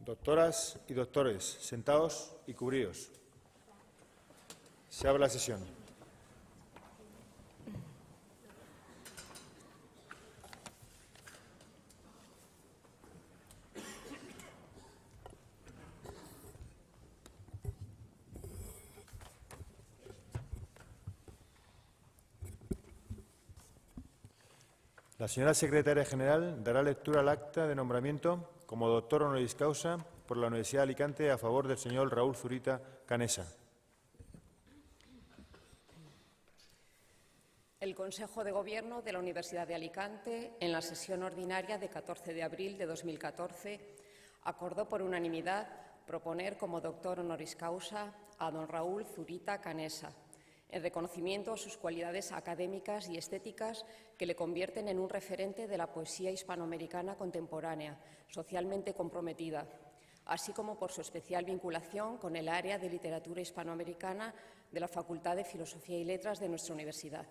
Doctoras y doctores, sentaos y cubríos. Se abre la sesión. La señora secretaria general dará lectura al acta de nombramiento como doctor honoris causa por la Universidad de Alicante a favor del señor Raúl Zurita Canesa. El Consejo de Gobierno de la Universidad de Alicante, en la sesión ordinaria de 14 de abril de 2014, acordó por unanimidad proponer como doctor honoris causa a don Raúl Zurita Canesa, en reconocimiento a sus cualidades académicas y estéticas que le convierten en un referente de la poesía hispanoamericana contemporánea, socialmente comprometida, así como por su especial vinculación con el área de literatura hispanoamericana de la Facultad de Filosofía y Letras de nuestra universidad,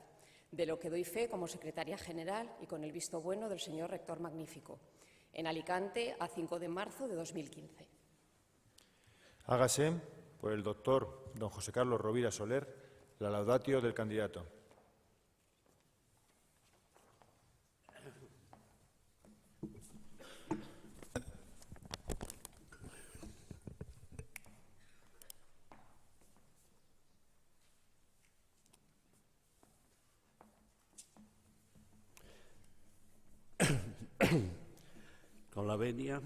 de lo que doy fe como secretaria general y con el visto bueno del señor rector magnífico, en Alicante a 5 de marzo de 2015. Hágase por el doctor don José Carlos Rovira Soler la laudatio del candidato. Con la venia,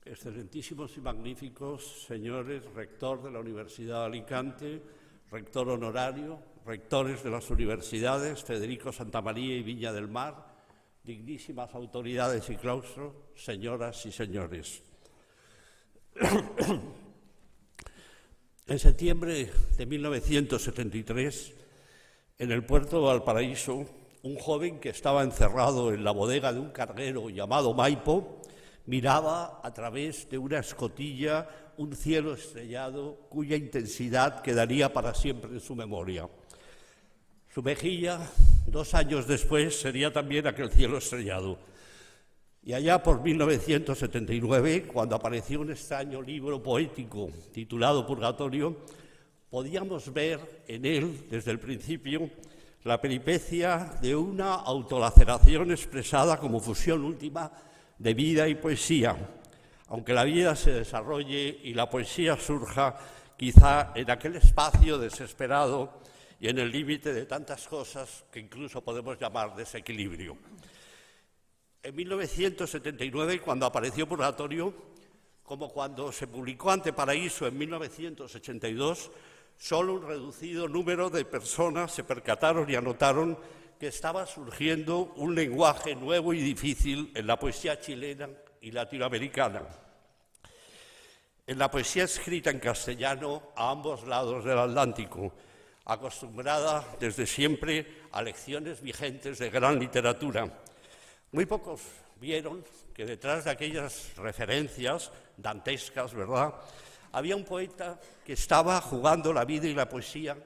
excelentísimos y magníficos señores rector de la Universidad de Alicante, rector honorario, rectores de las universidades Federico Santamaría y Viña del Mar, dignísimas autoridades y claustro, señoras y señores. En septiembre de 1973, en el puerto de Valparaíso, un joven que estaba encerrado en la bodega de un carguero llamado Maipo miraba a través de una escotilla un cielo estrellado cuya intensidad quedaría para siempre en su memoria. Su mejilla, 2 años después, sería también aquel cielo estrellado. Y allá por 1979, cuando apareció un extraño libro poético titulado Purgatorio, podíamos ver en él, desde el principio, la peripecia de una autolaceración expresada como fusión última de vida y poesía, aunque la vida se desarrolle y la poesía surja quizá en aquel espacio desesperado y en el límite de tantas cosas que incluso podemos llamar desequilibrio. En 1979, cuando apareció Purgatorio, como cuando se publicó Ante Paraíso en 1982, solo un reducido número de personas se percataron y anotaron que estaba surgiendo un lenguaje nuevo y difícil en la poesía chilena y latinoamericana. En la poesía escrita en castellano a ambos lados del Atlántico, acostumbrada desde siempre a lecciones vigentes de gran literatura. Muy pocos vieron que detrás de aquellas referencias dantescas, ¿verdad?, había un poeta que estaba jugando la vida y la poesía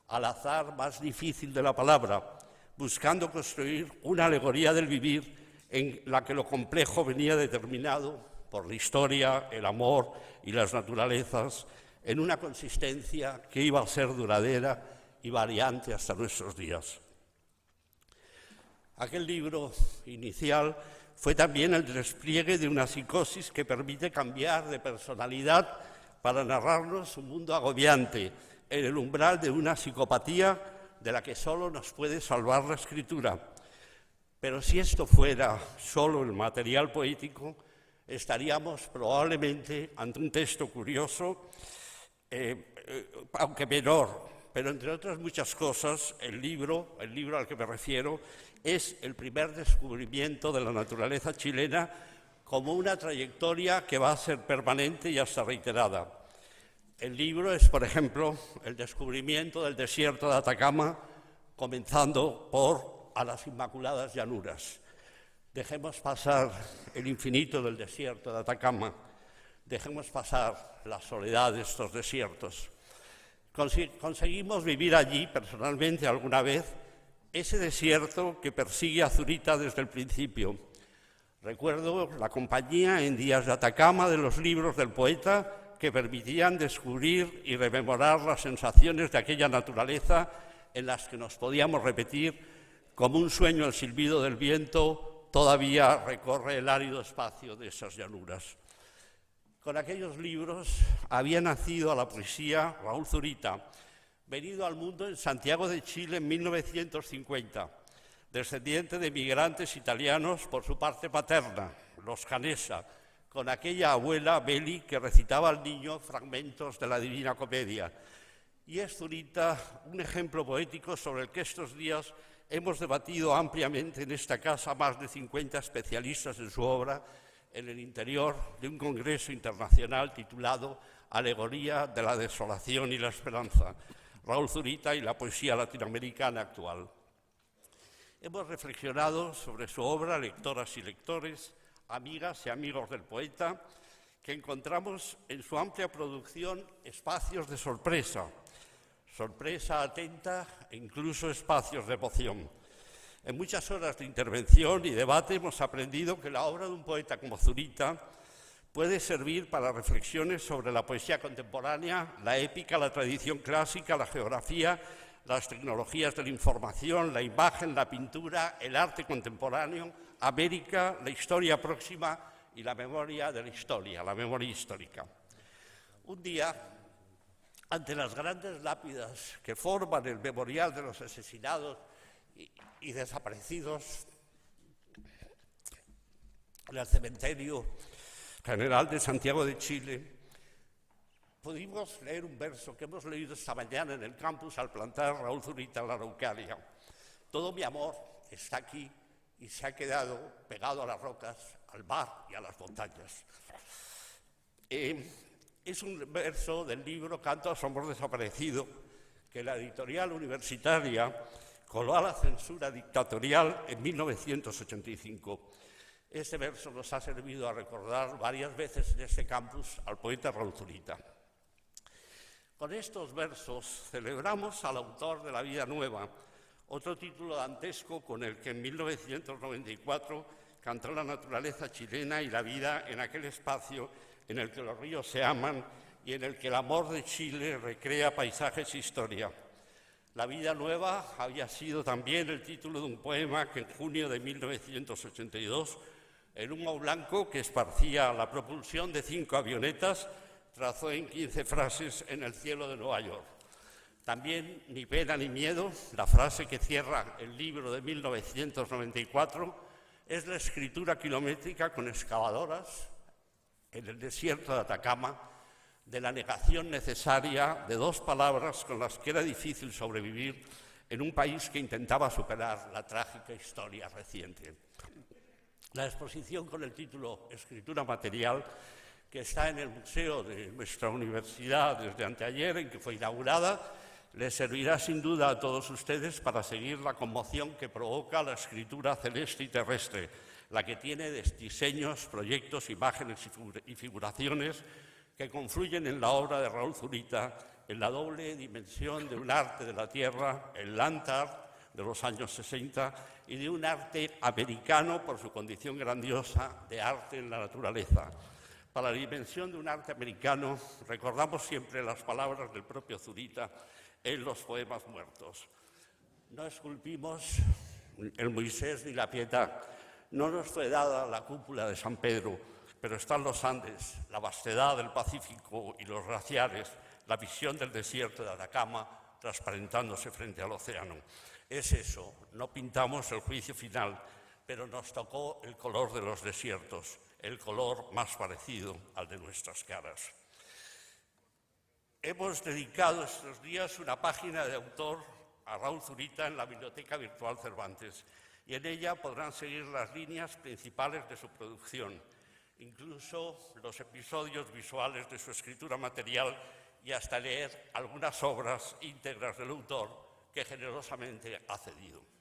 al azar más difícil de la palabra, buscando construir una alegoría del vivir en la que lo complejo venía determinado por la historia, el amor y las naturalezas, en una consistencia que iba a ser duradera y variante hasta nuestros días. Aquel libro inicial fue también el despliegue de una psicosis que permite cambiar de personalidad para narrarnos un mundo agobiante en el umbral de una psicopatía de la que solo nos puede salvar la escritura. Pero si esto fuera solo el material poético, estaríamos probablemente ante un texto curioso, aunque menor, pero entre otras muchas cosas, el libro al que me refiero, es el primer descubrimiento de la naturaleza chilena como una trayectoria que va a ser permanente y hasta reiterada. El libro es, por ejemplo, el descubrimiento del desierto de Atacama, comenzando por A las Inmaculadas Llanuras. Dejemos pasar el infinito del desierto de Atacama, dejemos pasar la soledad de estos desiertos. Conseguimos vivir allí, personalmente, alguna vez, ese desierto que persigue a Zurita desde el principio. Recuerdo la compañía en días de Atacama de los libros del poeta que permitían descubrir y rememorar las sensaciones de aquella naturaleza en las que nos podíamos repetir como un sueño el silbido del viento todavía recorre el árido espacio de esas llanuras. Con aquellos libros había nacido a la poesía Raúl Zurita, venido al mundo en Santiago de Chile en 1950, descendiente de migrantes italianos por su parte paterna, los Canessa, con aquella abuela Beli que recitaba al niño fragmentos de la Divina Comedia. Y es Zurita un ejemplo poético sobre el que estos días hemos debatido ampliamente en esta casa más de 50 especialistas en su obra en el interior de un congreso internacional titulado Alegoría de la desolación y la esperanza, Raúl Zurita y la poesía latinoamericana actual. Hemos reflexionado sobre su obra, lectoras y lectores, amigas y amigos del poeta, que encontramos en su amplia producción espacios de sorpresa, sorpresa atenta e incluso espacios de emoción. En muchas horas de intervención y debate hemos aprendido que la obra de un poeta como Zurita puede servir para reflexiones sobre la poesía contemporánea, la épica, la tradición clásica, la geografía, las tecnologías de la información, la imagen, la pintura, el arte contemporáneo, América, la historia próxima y la memoria de la historia, la memoria histórica. Un día, ante las grandes lápidas que forman el memorial de los asesinados y desaparecidos en el cementerio general de Santiago de Chile, pudimos leer un verso que hemos leído esta mañana en el campus al plantar Raúl Zurita en la Araucaria. Todo mi amor está aquí y se ha quedado pegado a las rocas, al mar y a las montañas. Es un verso del libro Cantos somos desaparecidos, que la editorial universitaria coló a la censura dictatorial en 1985. Este verso nos ha servido a recordar varias veces en este campus al poeta Raúl Zurita. Con estos versos celebramos al autor de La vida nueva, otro título dantesco con el que en 1994 cantó la naturaleza chilena y la vida en aquel espacio en el que los ríos se aman y en el que el amor de Chile recrea paisajes e historia. La vida nueva había sido también el título de un poema que en junio de 1982, el humo blanco que esparcía la propulsión de 5 avionetas, trazó en 15 frases en el cielo de Nueva York. También Ni pena ni miedo, la frase que cierra el libro de 1994, es la escritura kilométrica con excavadoras en el desierto de Atacama de la negación necesaria de 2 palabras con las que era difícil sobrevivir en un país que intentaba superar la trágica historia reciente. La exposición con el título Escritura material, que está en el museo de nuestra universidad desde anteayer, en que fue inaugurada, les servirá sin duda a todos ustedes para seguir la conmoción que provoca la escritura celeste y terrestre, la que tiene diseños, proyectos, imágenes y figuraciones que confluyen en la obra de Raúl Zurita en la doble dimensión de un arte de la tierra, el land art de los años 60, y de un arte americano por su condición grandiosa de arte en la naturaleza. Para la dimensión de un arte americano recordamos siempre las palabras del propio Zurita en los poemas muertos. No esculpimos el Moisés ni la Pietà, no nos fue dada la cúpula de San Pedro, pero están los Andes, la vastedad del Pacífico y los glaciares, la visión del desierto de Atacama transparentándose frente al océano. Es eso, no pintamos el juicio final, pero nos tocó el color de los desiertos, el color más parecido al de nuestras caras. Hemos dedicado estos días una página de autor a Raúl Zurita en la Biblioteca Virtual Cervantes, y en ella podrán seguir las líneas principales de su producción, incluso los episodios visuales de su escritura material y hasta leer algunas obras íntegras del autor que generosamente ha cedido.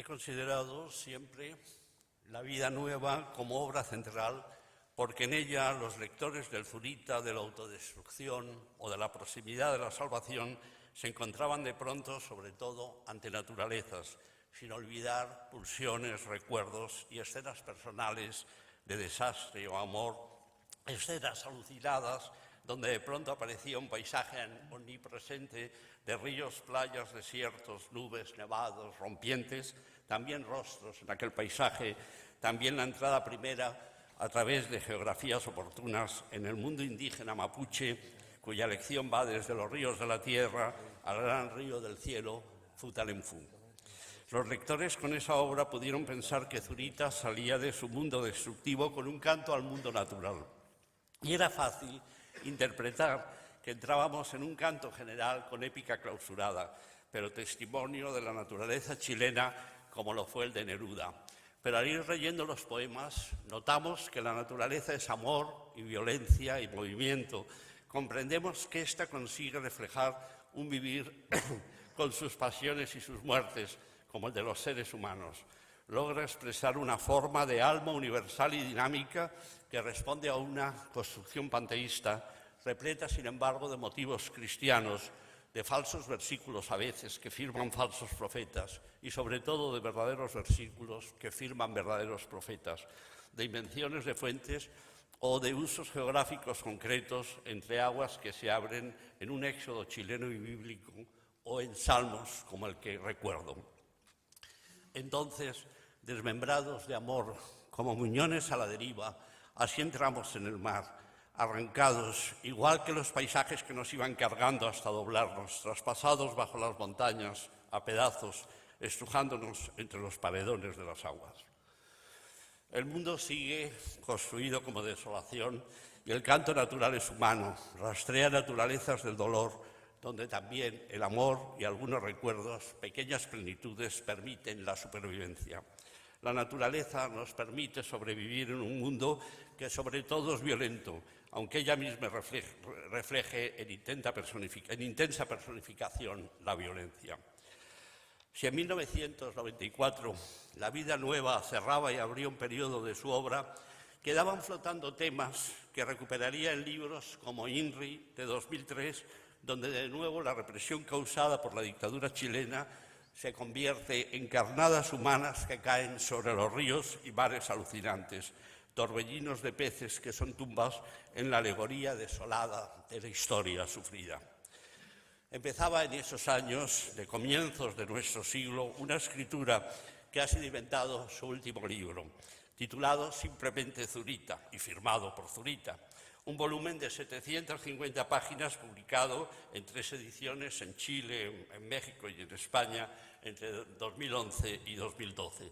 considerado siempre La vida nueva como obra central porque en ella los lectores del Zurita, de la autodestrucción o de la proximidad de la salvación se encontraban de pronto, sobre todo, ante naturalezas, sin olvidar pulsiones, recuerdos y escenas personales de desastre o amor, escenas alucinadas donde de pronto aparecía un paisaje omnipresente de ríos, playas, desiertos, nubes, nevados, rompientes, también rostros en aquel paisaje, también la entrada primera a través de geografías oportunas en el mundo indígena mapuche, cuya lección va desde los ríos de la tierra al gran río del cielo, Futaleufú. Los lectores con esa obra pudieron pensar que Zurita salía de su mundo destructivo con un canto al mundo natural. Y era fácil interpretar que entrábamos en un canto general con épica clausurada, pero testimonio de la naturaleza chilena como lo fue el de Neruda. Pero al ir leyendo los poemas, notamos que la naturaleza es amor y violencia y movimiento. Comprendemos que ésta consigue reflejar un vivir con sus pasiones y sus muertes, como el de los seres humanos. Logra expresar una forma de alma universal y dinámica que responde a una construcción panteísta, repleta, sin embargo, de motivos cristianos, de falsos versículos a veces que firman falsos profetas y sobre todo de verdaderos versículos que firman verdaderos profetas, de invenciones de fuentes o de usos geográficos concretos entre aguas que se abren en un éxodo chileno y bíblico o en salmos como el que recuerdo. Entonces, desmembrados de amor, como muñones a la deriva, así entramos en el mar, arrancados, igual que los paisajes que nos iban cargando hasta doblarnos, traspasados bajo las montañas, a pedazos, estrujándonos entre los paredones de las aguas. El mundo sigue construido como desolación y el canto natural es humano, rastrea naturalezas del dolor, donde también el amor y algunos recuerdos, pequeñas plenitudes, permiten la supervivencia. La naturaleza nos permite sobrevivir en un mundo que sobre todo es violento, aunque ella misma refleje en intensa personificación la violencia. Si en 1994 La vida nueva cerraba y abría un periodo de su obra, quedaban flotando temas que recuperaría en libros como INRI de 2003, donde de nuevo la represión causada por la dictadura chilena se convierte en carnadas humanas que caen sobre los ríos y mares alucinantes, torbellinos de peces que son tumbas en la alegoría desolada de la historia sufrida. Empezaba en esos años, de comienzos de nuestro siglo, una escritura que ha sido inventado su último libro, titulado simplemente Zurita y firmado por Zurita. Un volumen de 750 páginas publicado en 3 ediciones en Chile, en México y en España entre 2011 y 2012.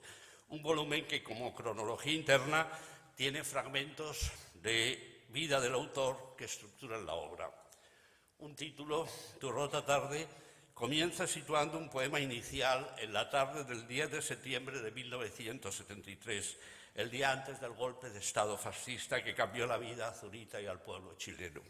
Un volumen que, como cronología interna, tiene fragmentos de vida del autor que estructuran la obra. Un título, Tu rota tarde, comienza situando un poema inicial en la tarde del 10 de septiembre de 1973, el día antes del golpe de Estado fascista que cambió la vida a Zurita y al pueblo chileno.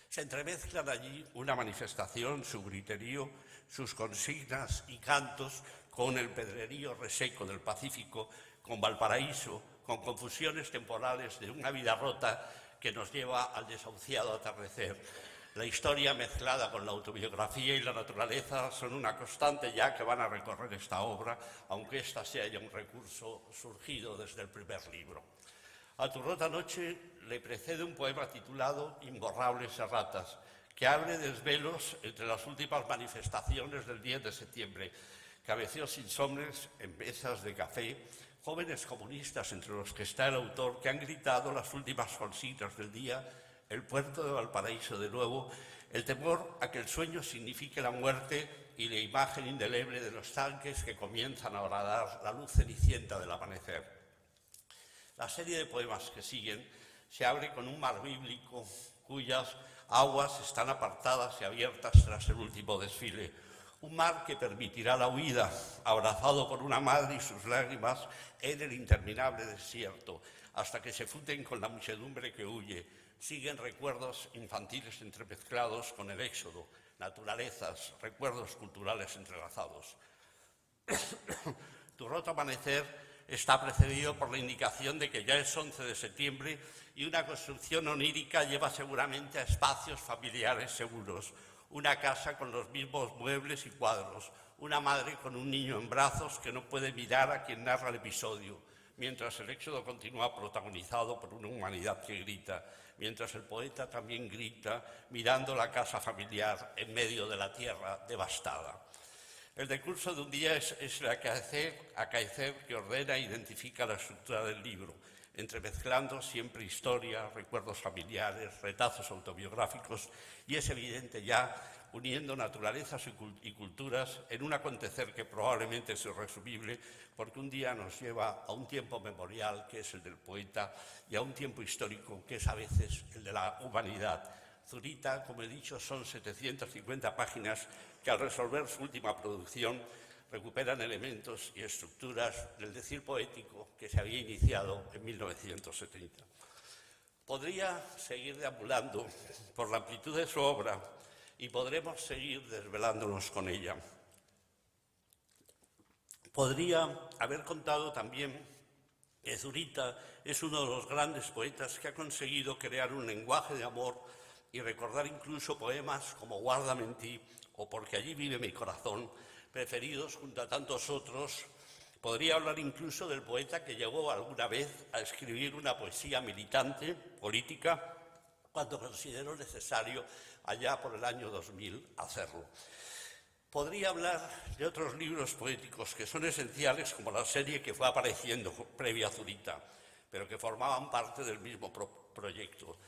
Se entremezclan allí una manifestación, su griterío, sus consignas y cantos con el pedrerío reseco del Pacífico, con Valparaíso, con confusiones temporales de una vida rota que nos lleva al desahuciado atardecer. La historia mezclada con la autobiografía y la naturaleza son una constante ya que van a recorrer esta obra, aunque ésta sea ya un recurso surgido desde el primer libro. A Tu rota noche le precede un poema titulado Imborrables erratas, que abre desvelos entre las últimas manifestaciones del 10 de septiembre. Cabeceos insomnes en mesas de café, jóvenes comunistas entre los que está el autor que han gritado las últimas consignas del día, el puerto de Valparaíso de nuevo, el temor a que el sueño signifique la muerte y la imagen indeleble de los tanques que comienzan a horadar la luz cenicienta del amanecer. La serie de poemas que siguen se abre con un mar bíblico cuyas aguas están apartadas y abiertas tras el último desfile. Un mar que permitirá la huida, abrazado por una madre y sus lágrimas en el interminable desierto, hasta que se funden con la muchedumbre que huye. Siguen recuerdos infantiles entremezclados con el éxodo, naturalezas, recuerdos culturales entrelazados. Tu roto amanecer está precedido por la indicación de que ya es 11 de septiembre y una construcción onírica lleva seguramente a espacios familiares seguros, una casa con los mismos muebles y cuadros, una madre con un niño en brazos que no puede mirar a quien narra el episodio, mientras el éxodo continúa protagonizado por una humanidad que grita, mientras el poeta también grita mirando la casa familiar en medio de la tierra devastada. El decurso de un día es el acaecer que ordena e identifica la estructura del libro, entremezclando siempre historia, recuerdos familiares, retazos autobiográficos y es evidente ya uniendo naturalezas y culturas en un acontecer que probablemente es irresumible porque un día nos lleva a un tiempo memorial que es el del poeta y a un tiempo histórico que es a veces el de la humanidad. Zurita, como he dicho, son 750 páginas que al resolver su última producción recuperan elementos y estructuras del decir poético que se había iniciado en 1970. Podría seguir deambulando por la amplitud de su obra y podremos seguir desvelándonos con ella. Podría haber contado también que Zurita es uno de los grandes poetas que ha conseguido crear un lenguaje de amor y recordar incluso poemas como Guárdame en ti o Porque allí vive mi corazón, preferidos junto a tantos otros. Podría hablar incluso del poeta que llegó alguna vez a escribir una poesía militante, política, cuando consideró necesario, allá por el año 2000, hacerlo. Podría hablar de otros libros poéticos que son esenciales, como la serie que fue apareciendo previa a Zurita, pero que formaban parte del mismo proyecto.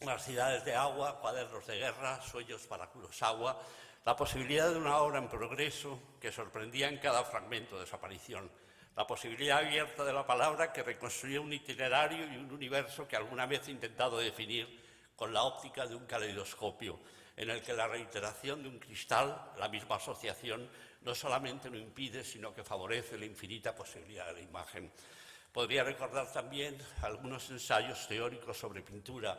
Las ciudades de agua, cuadernos de guerra, sueños para Kurosawa, la posibilidad de una obra en progreso que sorprendía en cada fragmento de su aparición, la posibilidad abierta de la palabra que reconstruía un itinerario y un universo que alguna vez he intentado definir con la óptica de un caleidoscopio, en el que la reiteración de un cristal, la misma asociación, no solamente lo impide, sino que favorece la infinita posibilidad de la imagen. Podría recordar también algunos ensayos teóricos sobre pintura,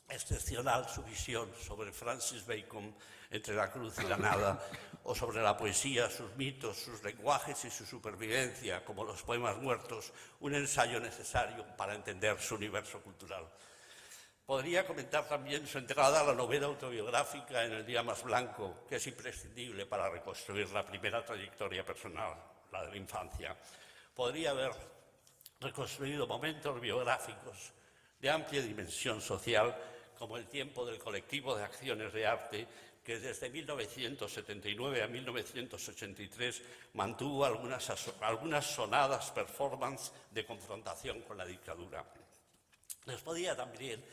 excepcional su visión sobre Francis Bacon, Entre la cruz y la nada, o sobre la poesía, sus mitos, sus lenguajes y su supervivencia, como los poemas muertos, un ensayo necesario para entender su universo cultural. Podría comentar también su entrada a la novela autobiográfica En el día más blanco, que es imprescindible para reconstruir la primera trayectoria personal, la de la infancia. Podría haber reconstruido momentos biográficos de amplia dimensión social, como el tiempo del colectivo de acciones de arte, que desde 1979 a 1983 mantuvo algunas sonadas performances de confrontación con la dictadura. Les podía también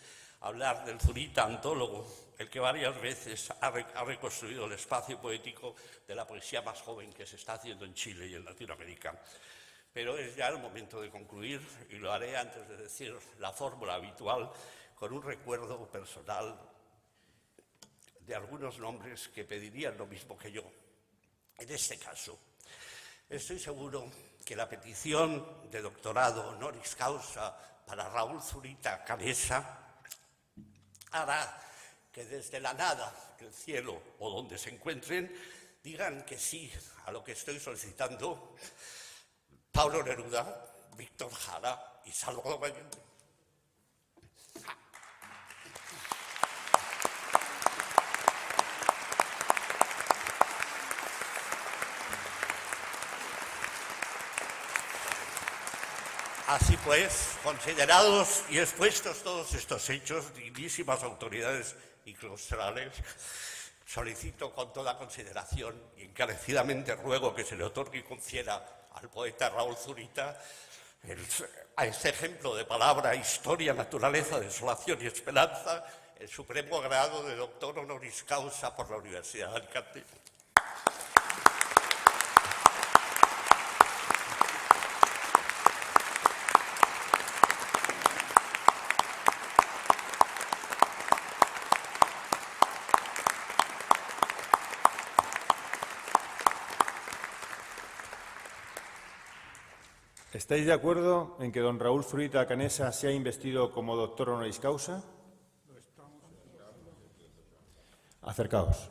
hablar del Zurita antólogo, el que varias veces ha reconstruido el espacio poético de la poesía más joven que se está haciendo en Chile y en Latinoamérica. Pero es ya el momento de concluir y lo haré antes de decir la fórmula habitual con un recuerdo personal de algunos nombres que pedirían lo mismo que yo. En este caso, estoy seguro que la petición de doctorado honoris causa para Raúl Zurita Canessa hará que desde la nada, el cielo o donde se encuentren, digan que sí a lo que estoy solicitando Pablo Neruda, Víctor Jara y Salvador Allende. Así pues, considerados y expuestos todos estos hechos, dignísimas autoridades y claustrales, solicito con toda consideración y encarecidamente ruego que se le otorgue y confiera al poeta Raúl Zurita a este ejemplo de palabra, historia, naturaleza, desolación y esperanza, el supremo grado de doctor honoris causa por la Universidad de Alicante. ¿Estáis de acuerdo en que don Raúl Zurita Canessa sea investido como doctor honoris causa? Acercaos.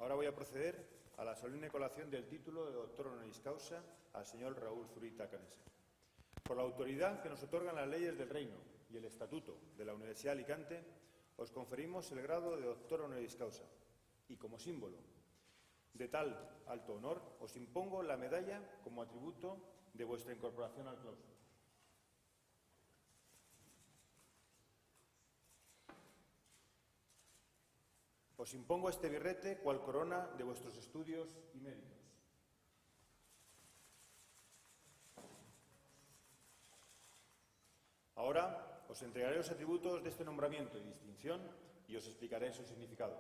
Ahora voy a proceder a la solemne colación del título de doctor honoris causa al señor Raúl Zurita Canesa. Por la autoridad que nos otorgan las leyes del Reino y el Estatuto de la Universidad de Alicante, os conferimos el grado de doctor honoris causa y, como símbolo de tal alto honor, os impongo la medalla como atributo de vuestra incorporación al claustro. Os impongo este birrete cual corona de vuestros estudios y méritos. Ahora os entregaré los atributos de este nombramiento y distinción y os explicaré su significado.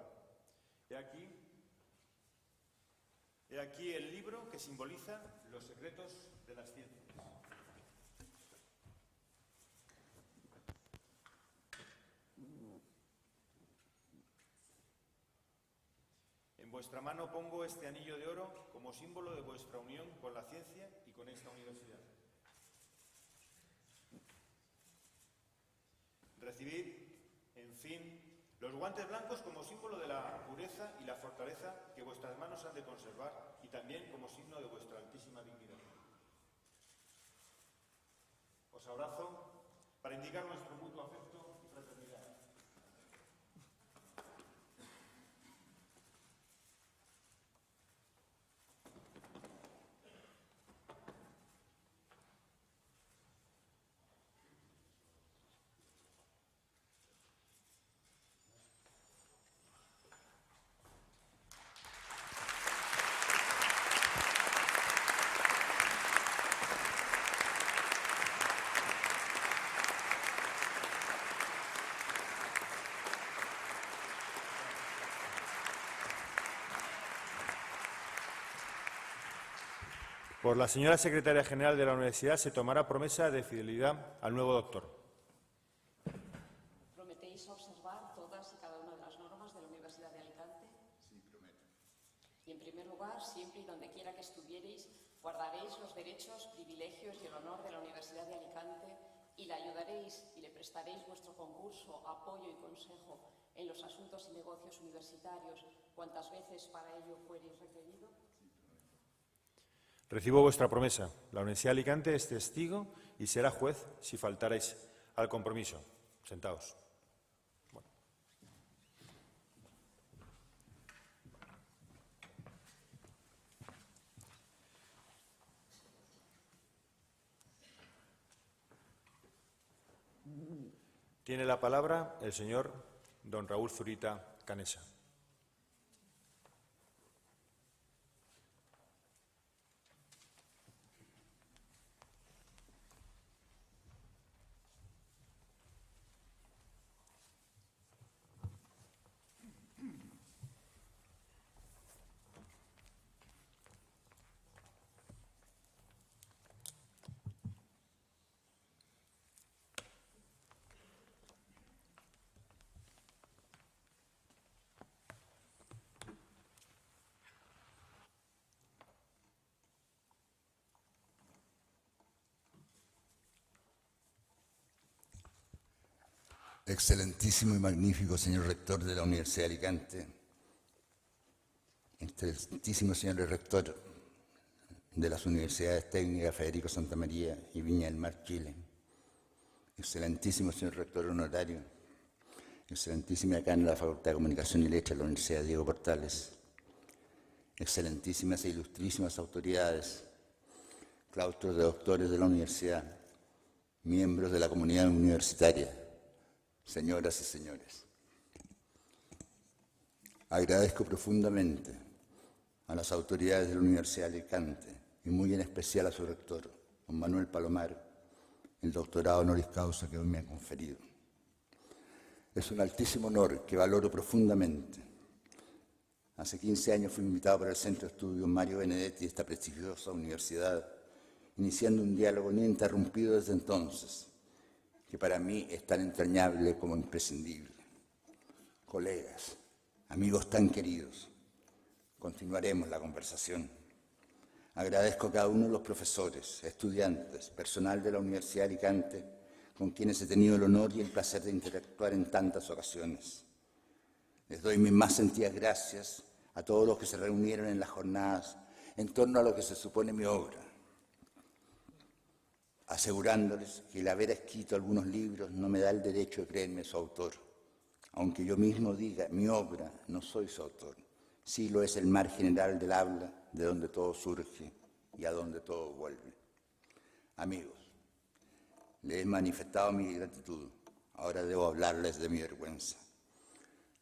He aquí el libro que simboliza los secretos de las ciencias. En vuestra mano pongo este anillo de oro como símbolo de vuestra unión con la ciencia y con esta universidad. Recibid, en fin, los guantes blancos como símbolo de la pureza y la fortaleza que vuestras manos han de conservar y también como signo de vuestra altísima dignidad. Os abrazo para indicar nuestro mutuo afecto y fraternidad. Por la señora secretaria general de la Universidad se tomará promesa de fidelidad al nuevo doctor. ¿Prometéis observar todas y cada una de las normas de la Universidad de Alicante? Sí, prometo. Y en primer lugar, siempre y donde quiera que estuviereis, guardaréis los derechos, privilegios y el honor de la Universidad de Alicante y la ayudaréis y le prestaréis vuestro concurso, apoyo y consejo en los asuntos y negocios universitarios cuantas veces para ello fuereis requerido. Recibo vuestra promesa. La Universidad de Alicante es testigo y será juez si faltaréis al compromiso. Sentaos. Bueno. Tiene la palabra el señor don Raúl Zurita Canesa. Excelentísimo y magnífico señor rector de la Universidad de Alicante, excelentísimo señor rector de las Universidades Técnicas Federico Santa María y Viña del Mar, Chile, excelentísimo señor rector honorario, excelentísima decana de la Facultad de Comunicación y Letras de la Universidad Diego Portales, excelentísimas e ilustrísimas autoridades, claustros de doctores de la universidad, miembros de la comunidad universitaria, señoras y señores. Agradezco profundamente a las autoridades de la Universidad de Alicante y muy en especial a su rector, don Manuel Palomar, el doctorado honoris causa que hoy me ha conferido. Es un altísimo honor que valoro profundamente. Hace 15 años fui invitado por el Centro de Estudios Mario Benedetti de esta prestigiosa universidad, iniciando un diálogo ininterrumpido desde entonces, que para mí es tan entrañable como imprescindible. Colegas, amigos tan queridos, continuaremos la conversación. Agradezco a cada uno de los profesores, estudiantes, personal de la Universidad de Alicante, con quienes he tenido el honor y el placer de interactuar en tantas ocasiones. Les doy mis más sentidas gracias a todos los que se reunieron en las jornadas en torno a lo que se supone mi obra, asegurándoles que el haber escrito algunos libros no me da el derecho de creerme su autor, aunque yo mismo diga, mi obra, no soy su autor. Sí lo es el mar general del habla, de donde todo surge y a donde todo vuelve. Amigos, les he manifestado mi gratitud, ahora debo hablarles de mi vergüenza.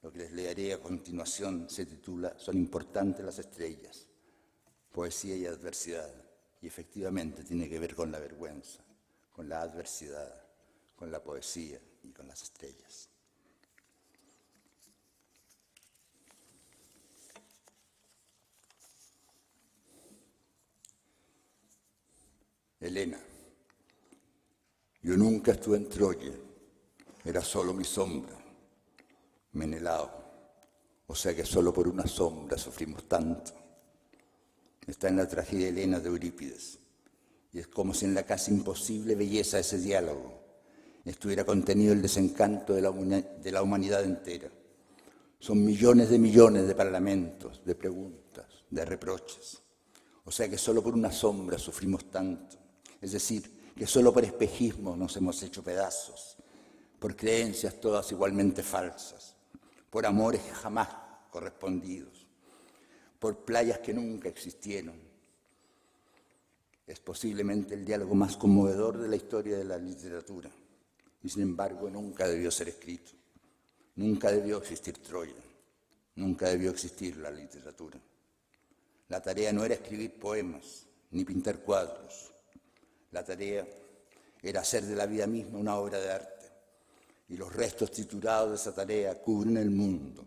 Lo que les leeré a continuación se titula Son importantes las estrellas, poesía y adversidad, y efectivamente tiene que ver con la vergüenza, con la adversidad, con la poesía y con las estrellas. Helena, yo nunca estuve en Troya, era solo mi sombra. Menelao, o sea que solo por una sombra sufrimos tanto. Está en la tragedia Helena de Eurípides, y es como si en la casi imposible belleza de ese diálogo estuviera contenido el desencanto de la humanidad entera. Son millones de parlamentos, de preguntas, de reproches. O sea que solo por una sombra sufrimos tanto. Es decir, que solo por espejismo nos hemos hecho pedazos, por creencias todas igualmente falsas, por amores jamás correspondidos, por playas que nunca existieron. Es posiblemente el diálogo más conmovedor de la historia de la literatura, y sin embargo nunca debió ser escrito. Nunca debió existir Troya, nunca debió existir la literatura. La tarea no era escribir poemas, ni pintar cuadros. La tarea era hacer de la vida misma una obra de arte, y los restos triturados de esa tarea cubren el mundo,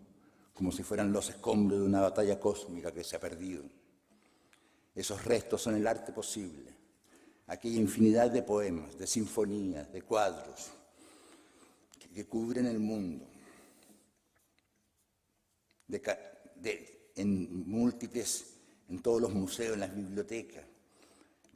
como si fueran los escombros de una batalla cósmica que se ha perdido. Esos restos son el arte posible, aquella infinidad de poemas, de sinfonías, de cuadros que cubren el mundo, en múltiples, en todos los museos, en las bibliotecas,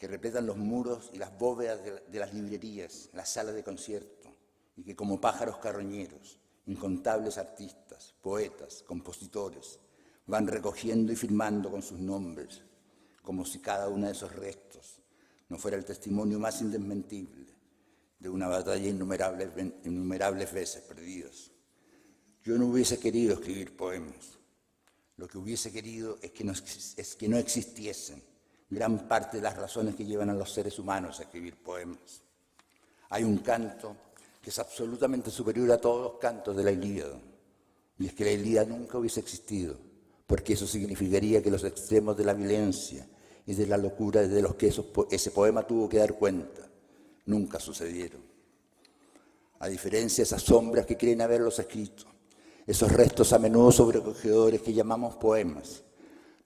que repletan los muros y las bóvedas de las librerías, las salas de concierto, y que como pájaros carroñeros, incontables artistas, poetas, compositores, van recogiendo y firmando con sus nombres, como si cada uno de esos restos no fuera el testimonio más indesmentible de una batalla innumerables veces perdidas. Yo no hubiese querido escribir poemas. Lo que hubiese querido es que no existiesen gran parte de las razones que llevan a los seres humanos a escribir poemas. Hay un canto que es absolutamente superior a todos los cantos de la Ilíada, y es que la Ilíada nunca hubiese existido, porque eso significaría que los extremos de la violencia y de la locura de los que ese poema tuvo que dar cuenta nunca sucedieron. A diferencia de esas sombras que creen haberlos escrito, esos restos a menudo sobrecogedores que llamamos poemas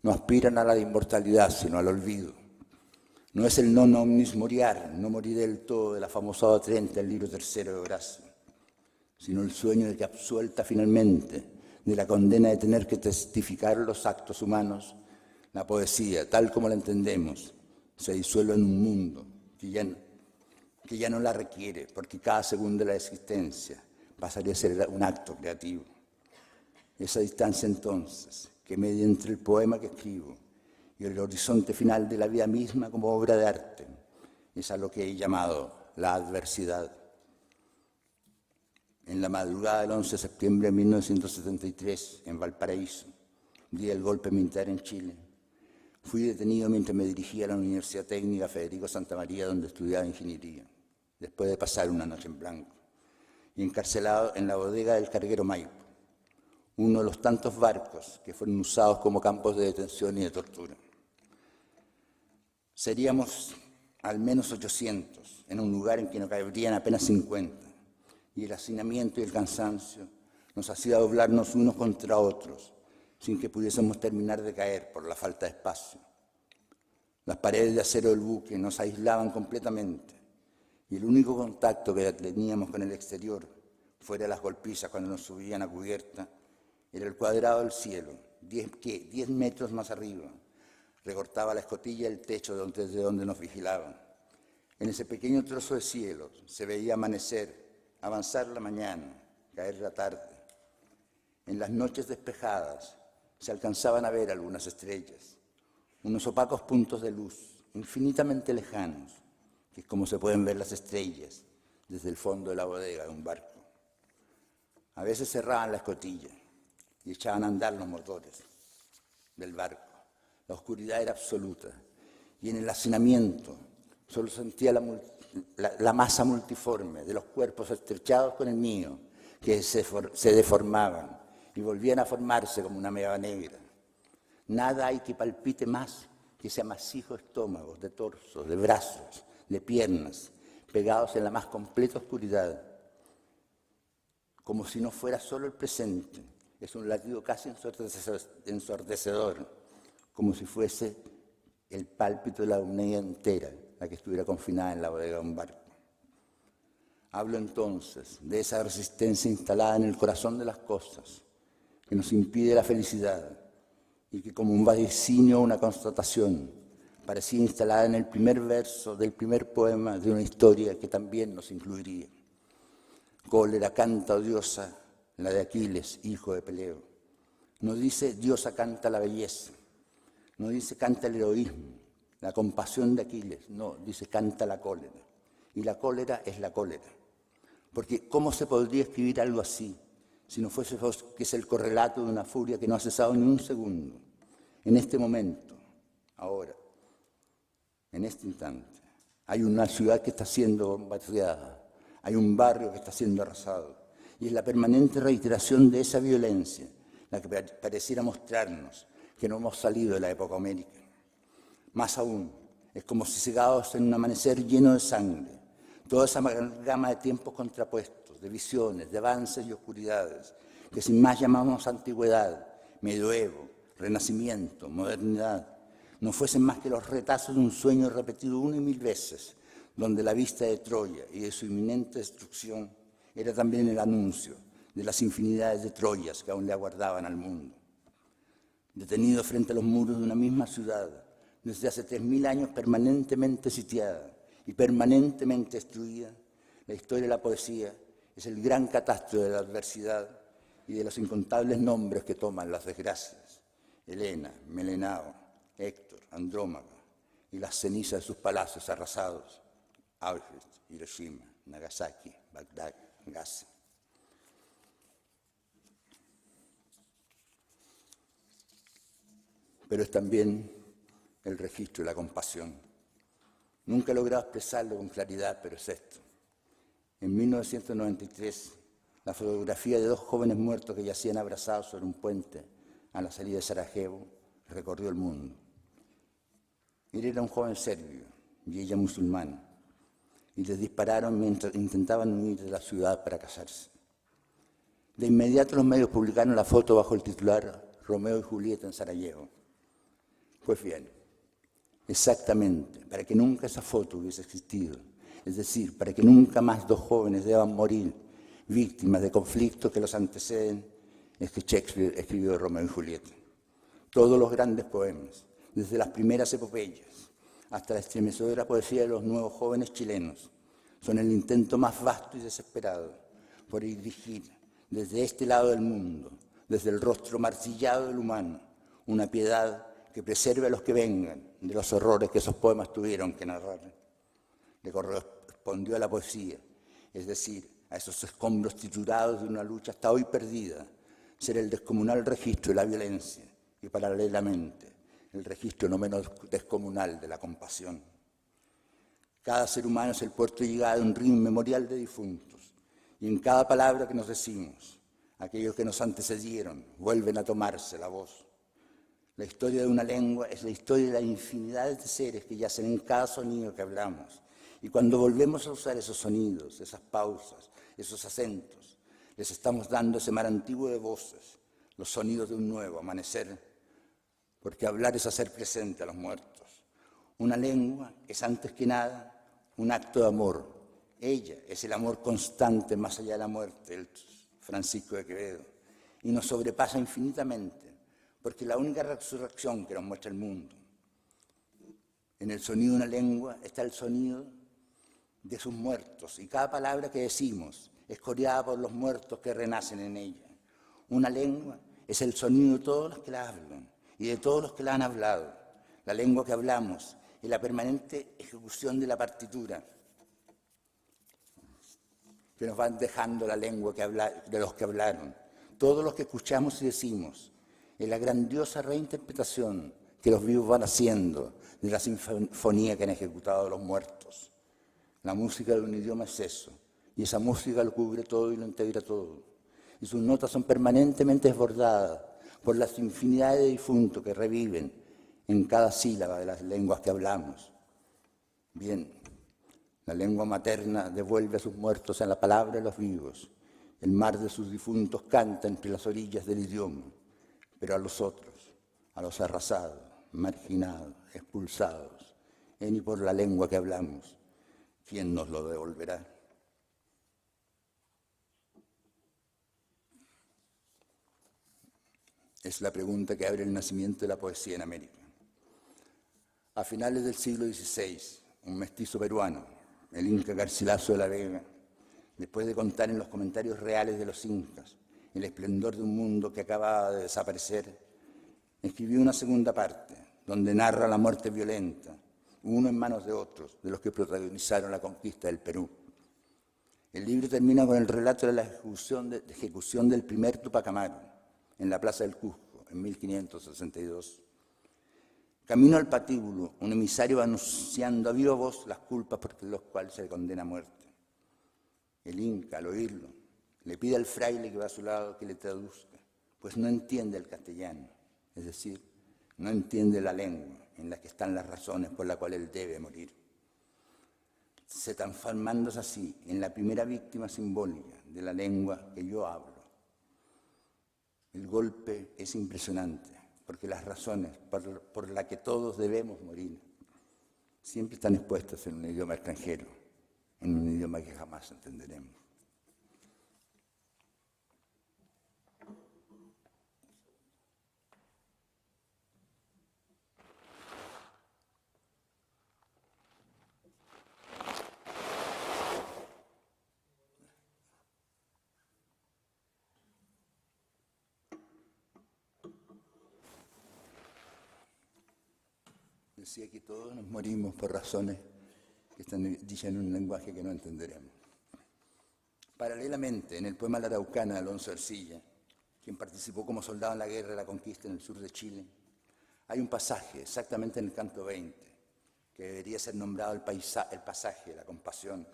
no aspiran a la inmortalidad, sino al olvido. No es el non omnis moriar, no morir del todo, de la famosa Oda 30 del libro tercero de Horacio, sino el sueño de que absuelta finalmente de la condena de tener que testificar los actos humanos, la poesía, tal como la entendemos, se disuelve en un mundo que ya no la requiere, porque cada segundo de la existencia pasaría a ser un acto creativo. Esa distancia entonces, que media entre el poema que escribo y el horizonte final de la vida misma como obra de arte, es a lo que he llamado la adversidad. En la madrugada del 11 de septiembre de 1973, en Valparaíso, día del golpe militar en Chile, fui detenido mientras me dirigía a la Universidad Técnica Federico Santa María, donde estudiaba ingeniería, después de pasar una noche en blanco, y encarcelado en la bodega del carguero Maipo, uno de los tantos barcos que fueron usados como campos de detención y de tortura. Seríamos al menos 800 en un lugar en que no cabrían apenas 50, y el hacinamiento y el cansancio nos hacía doblarnos unos contra otros sin que pudiésemos terminar de caer por la falta de espacio. Las paredes de acero del buque nos aislaban completamente, y el único contacto que teníamos con el exterior, fuera de las golpizas cuando nos subían a cubierta, era el cuadrado del cielo, 10 metros más arriba. Recortaba la escotilla del techo desde donde nos vigilaban. En ese pequeño trozo de cielo se veía amanecer, avanzar la mañana, caer la tarde. En las noches despejadas Se alcanzaban a ver algunas estrellas, unos opacos puntos de luz, infinitamente lejanos, que es como se pueden ver las estrellas desde el fondo de la bodega de un barco. A veces cerraban la escotilla y echaban a andar los motores del barco. La oscuridad era absoluta y en el hacinamiento solo sentía la masa multiforme de los cuerpos estrechados con el mío, que se deformaban y volvían a formarse como una meba negra. Nada hay que palpite más que ese amasijo estómago, de torsos, de brazos, de piernas, pegados en la más completa oscuridad, como si no fuera solo el presente. Es un latido casi ensordecedor, como si fuese el pálpito de la humanidad entera, la que estuviera confinada en la bodega de un barco. Hablo entonces de esa resistencia instalada en el corazón de las cosas, que nos impide la felicidad y que como un vaticinio o una constatación parecía instalada en el primer verso del primer poema de una historia que también nos incluiría. Cólera canta, oh diosa, la de Aquiles, hijo de Peleo. No dice diosa canta la belleza, no dice canta el heroísmo, la compasión de Aquiles, no, dice canta la cólera. Y la cólera es la cólera. Porque ¿cómo se podría escribir algo así si no fuese que es el correlato de una furia que no ha cesado ni un segundo? En este momento, ahora, en este instante, hay una ciudad que está siendo bombardeada, hay un barrio que está siendo arrasado, y es la permanente reiteración de esa violencia la que pareciera mostrarnos que no hemos salido de la época homérica. Más aún, es como si cegados en un amanecer lleno de sangre, toda esa gama de tiempos contrapuestos, de visiones, de avances y oscuridades, que sin más llamamos antigüedad, medioevo, renacimiento, modernidad, no fuesen más que los retazos de un sueño repetido 1 y 1000 veces, donde la vista de Troya y de su inminente destrucción era también el anuncio de las infinidades de Troyas que aún le aguardaban al mundo. Detenido frente a los muros de una misma ciudad, desde hace 3000 años permanentemente sitiada y permanentemente destruida, la historia de la poesía es el gran catastro de la adversidad y de los incontables nombres que toman las desgracias: Helena, Melenao, Héctor, Andrómaca y las cenizas de sus palacios arrasados: Auschwitz, Hiroshima, Nagasaki, Bagdad, Gaza. Pero es también el registro de la compasión. Nunca he logrado expresarlo con claridad, pero es esto. En 1993, la fotografía de 2 jóvenes muertos que yacían abrazados sobre un puente a la salida de Sarajevo recorrió el mundo. Él era un joven serbio y ella musulmana, y les dispararon mientras intentaban huir de la ciudad para casarse. De inmediato los medios publicaron la foto bajo el titular Romeo y Julieta en Sarajevo. Pues bien, exactamente, para que nunca esa foto hubiese existido, es decir, para que nunca más 2 jóvenes deban morir víctimas de conflictos que los anteceden, es que Shakespeare escribió Romeo y Julieta. Todos los grandes poemas, desde las primeras epopeyas hasta la estremecedora poesía de los nuevos jóvenes chilenos, son el intento más vasto y desesperado por dirigir desde este lado del mundo, desde el rostro martillado del humano, una piedad que preserve a los que vengan de los horrores que esos poemas tuvieron que narrar. Le correspondió a la poesía, es decir, a esos escombros triturados de una lucha hasta hoy perdida, ser el descomunal registro de la violencia y, paralelamente, el registro no menos descomunal de la compasión. Cada ser humano es el puerto de llegada de un río inmemorial de difuntos, y en cada palabra que nos decimos, aquellos que nos antecedieron vuelven a tomarse la voz. La historia de una lengua es la historia de la infinidad de seres que yacen en cada sonido que hablamos. Y cuando volvemos a usar esos sonidos, esas pausas, esos acentos, les estamos dando ese mar antiguo de voces, los sonidos de un nuevo amanecer, porque hablar es hacer presente a los muertos. Una lengua es antes que nada un acto de amor. Ella es el amor constante más allá de la muerte, el Francisco de Quevedo, y nos sobrepasa infinitamente. Porque la única resurrección que nos muestra el mundo, en el sonido de una lengua está el sonido de sus muertos, y cada palabra que decimos es coreada por los muertos que renacen en ella. Una lengua es el sonido de todos los que la hablan y de todos los que la han hablado. La lengua que hablamos y la permanente ejecución de la partitura que nos van dejando la lengua de los que hablaron. Todos los que escuchamos y decimos, es la grandiosa reinterpretación que los vivos van haciendo de la sinfonía que han ejecutado los muertos. La música de un idioma es eso, y esa música lo cubre todo y lo integra todo. Y sus notas son permanentemente desbordadas por las infinidades de difuntos que reviven en cada sílaba de las lenguas que hablamos. Bien, la lengua materna devuelve a sus muertos en la palabra de los vivos. El mar de sus difuntos canta entre las orillas del idioma, pero a los otros, a los arrasados, marginados, expulsados, en y por la lengua que hablamos, ¿quién nos lo devolverá? Es la pregunta que abre el nacimiento de la poesía en América. A finales del siglo XVI, un mestizo peruano, el Inca Garcilaso de la Vega, después de contar en los comentarios reales de los incas el esplendor de un mundo que acababa de desaparecer, escribió una segunda parte, donde narra la muerte violenta, uno en manos de otros, de los que protagonizaron la conquista del Perú. El libro termina con el relato de la ejecución del primer Tupac Amaru, en la Plaza del Cusco, en 1562. Camino al patíbulo, un emisario va anunciando a viva voz las culpas por las cuales se le condena a muerte. El Inca, al oírlo, le pide al fraile que va a su lado que le traduzca, pues no entiende el castellano, es decir, no entiende la lengua en la que están las razones por las cuales él debe morir. Se transformándose así en la primera víctima simbólica de la lengua que yo hablo. El golpe es impresionante, porque las razones por las que todos debemos morir siempre están expuestas en un idioma extranjero, en un idioma que jamás entenderemos. Decía que todos nos morimos por razones que están dichas en un lenguaje que no entenderemos. Paralelamente, en el poema La Araucana de Alonso Ercilla, quien participó como soldado en la guerra de la conquista en el sur de Chile, hay un pasaje, exactamente en el canto 20, que debería ser nombrado el pasaje de la compasión.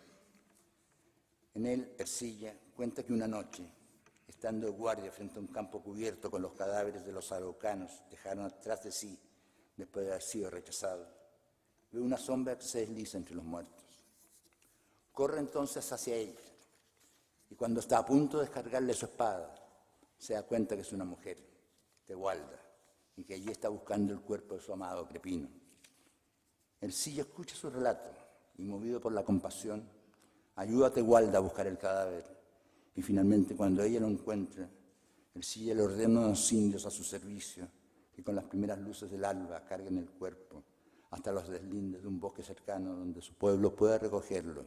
En él, Ercilla cuenta que una noche, estando de guardia frente a un campo cubierto con los cadáveres de los araucanos, dejaron atrás de sí, después de haber sido rechazado, ve una sombra que se desliza entre los muertos. Corre entonces hacia ella, y cuando está a punto de descargarle su espada, se da cuenta que es una mujer, Tegualda, y que allí está buscando el cuerpo de su amado Crepino. Ercilla escucha su relato, y movido por la compasión, ayuda a Tegualda a buscar el cadáver, y finalmente cuando ella lo encuentra, Ercilla le ordena a los indios a su servicio, que con las primeras luces del alba carguen el cuerpo hasta los deslindes de un bosque cercano donde su pueblo pueda recogerlo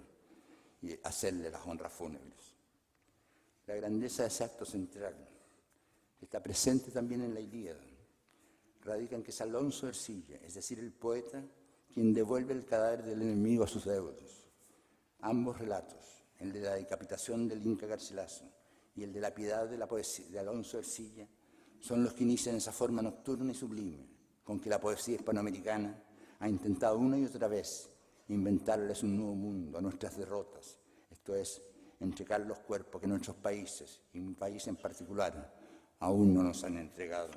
y hacerle las honras fúnebres. La grandeza de ese acto central, que está presente también en la Ilíada, radica en que es Alonso Ercilla, es decir, el poeta, quien devuelve el cadáver del enemigo a sus deudos. Ambos relatos, el de la decapitación del Inca Garcilaso y el de la piedad de la poesía de Alonso Ercilla, son los que inician esa forma nocturna y sublime con que la poesía hispanoamericana ha intentado una y otra vez inventarles un nuevo mundo a nuestras derrotas, esto es, entregar los cuerpos que nuestros países, y mi país en particular, aún no nos han entregado.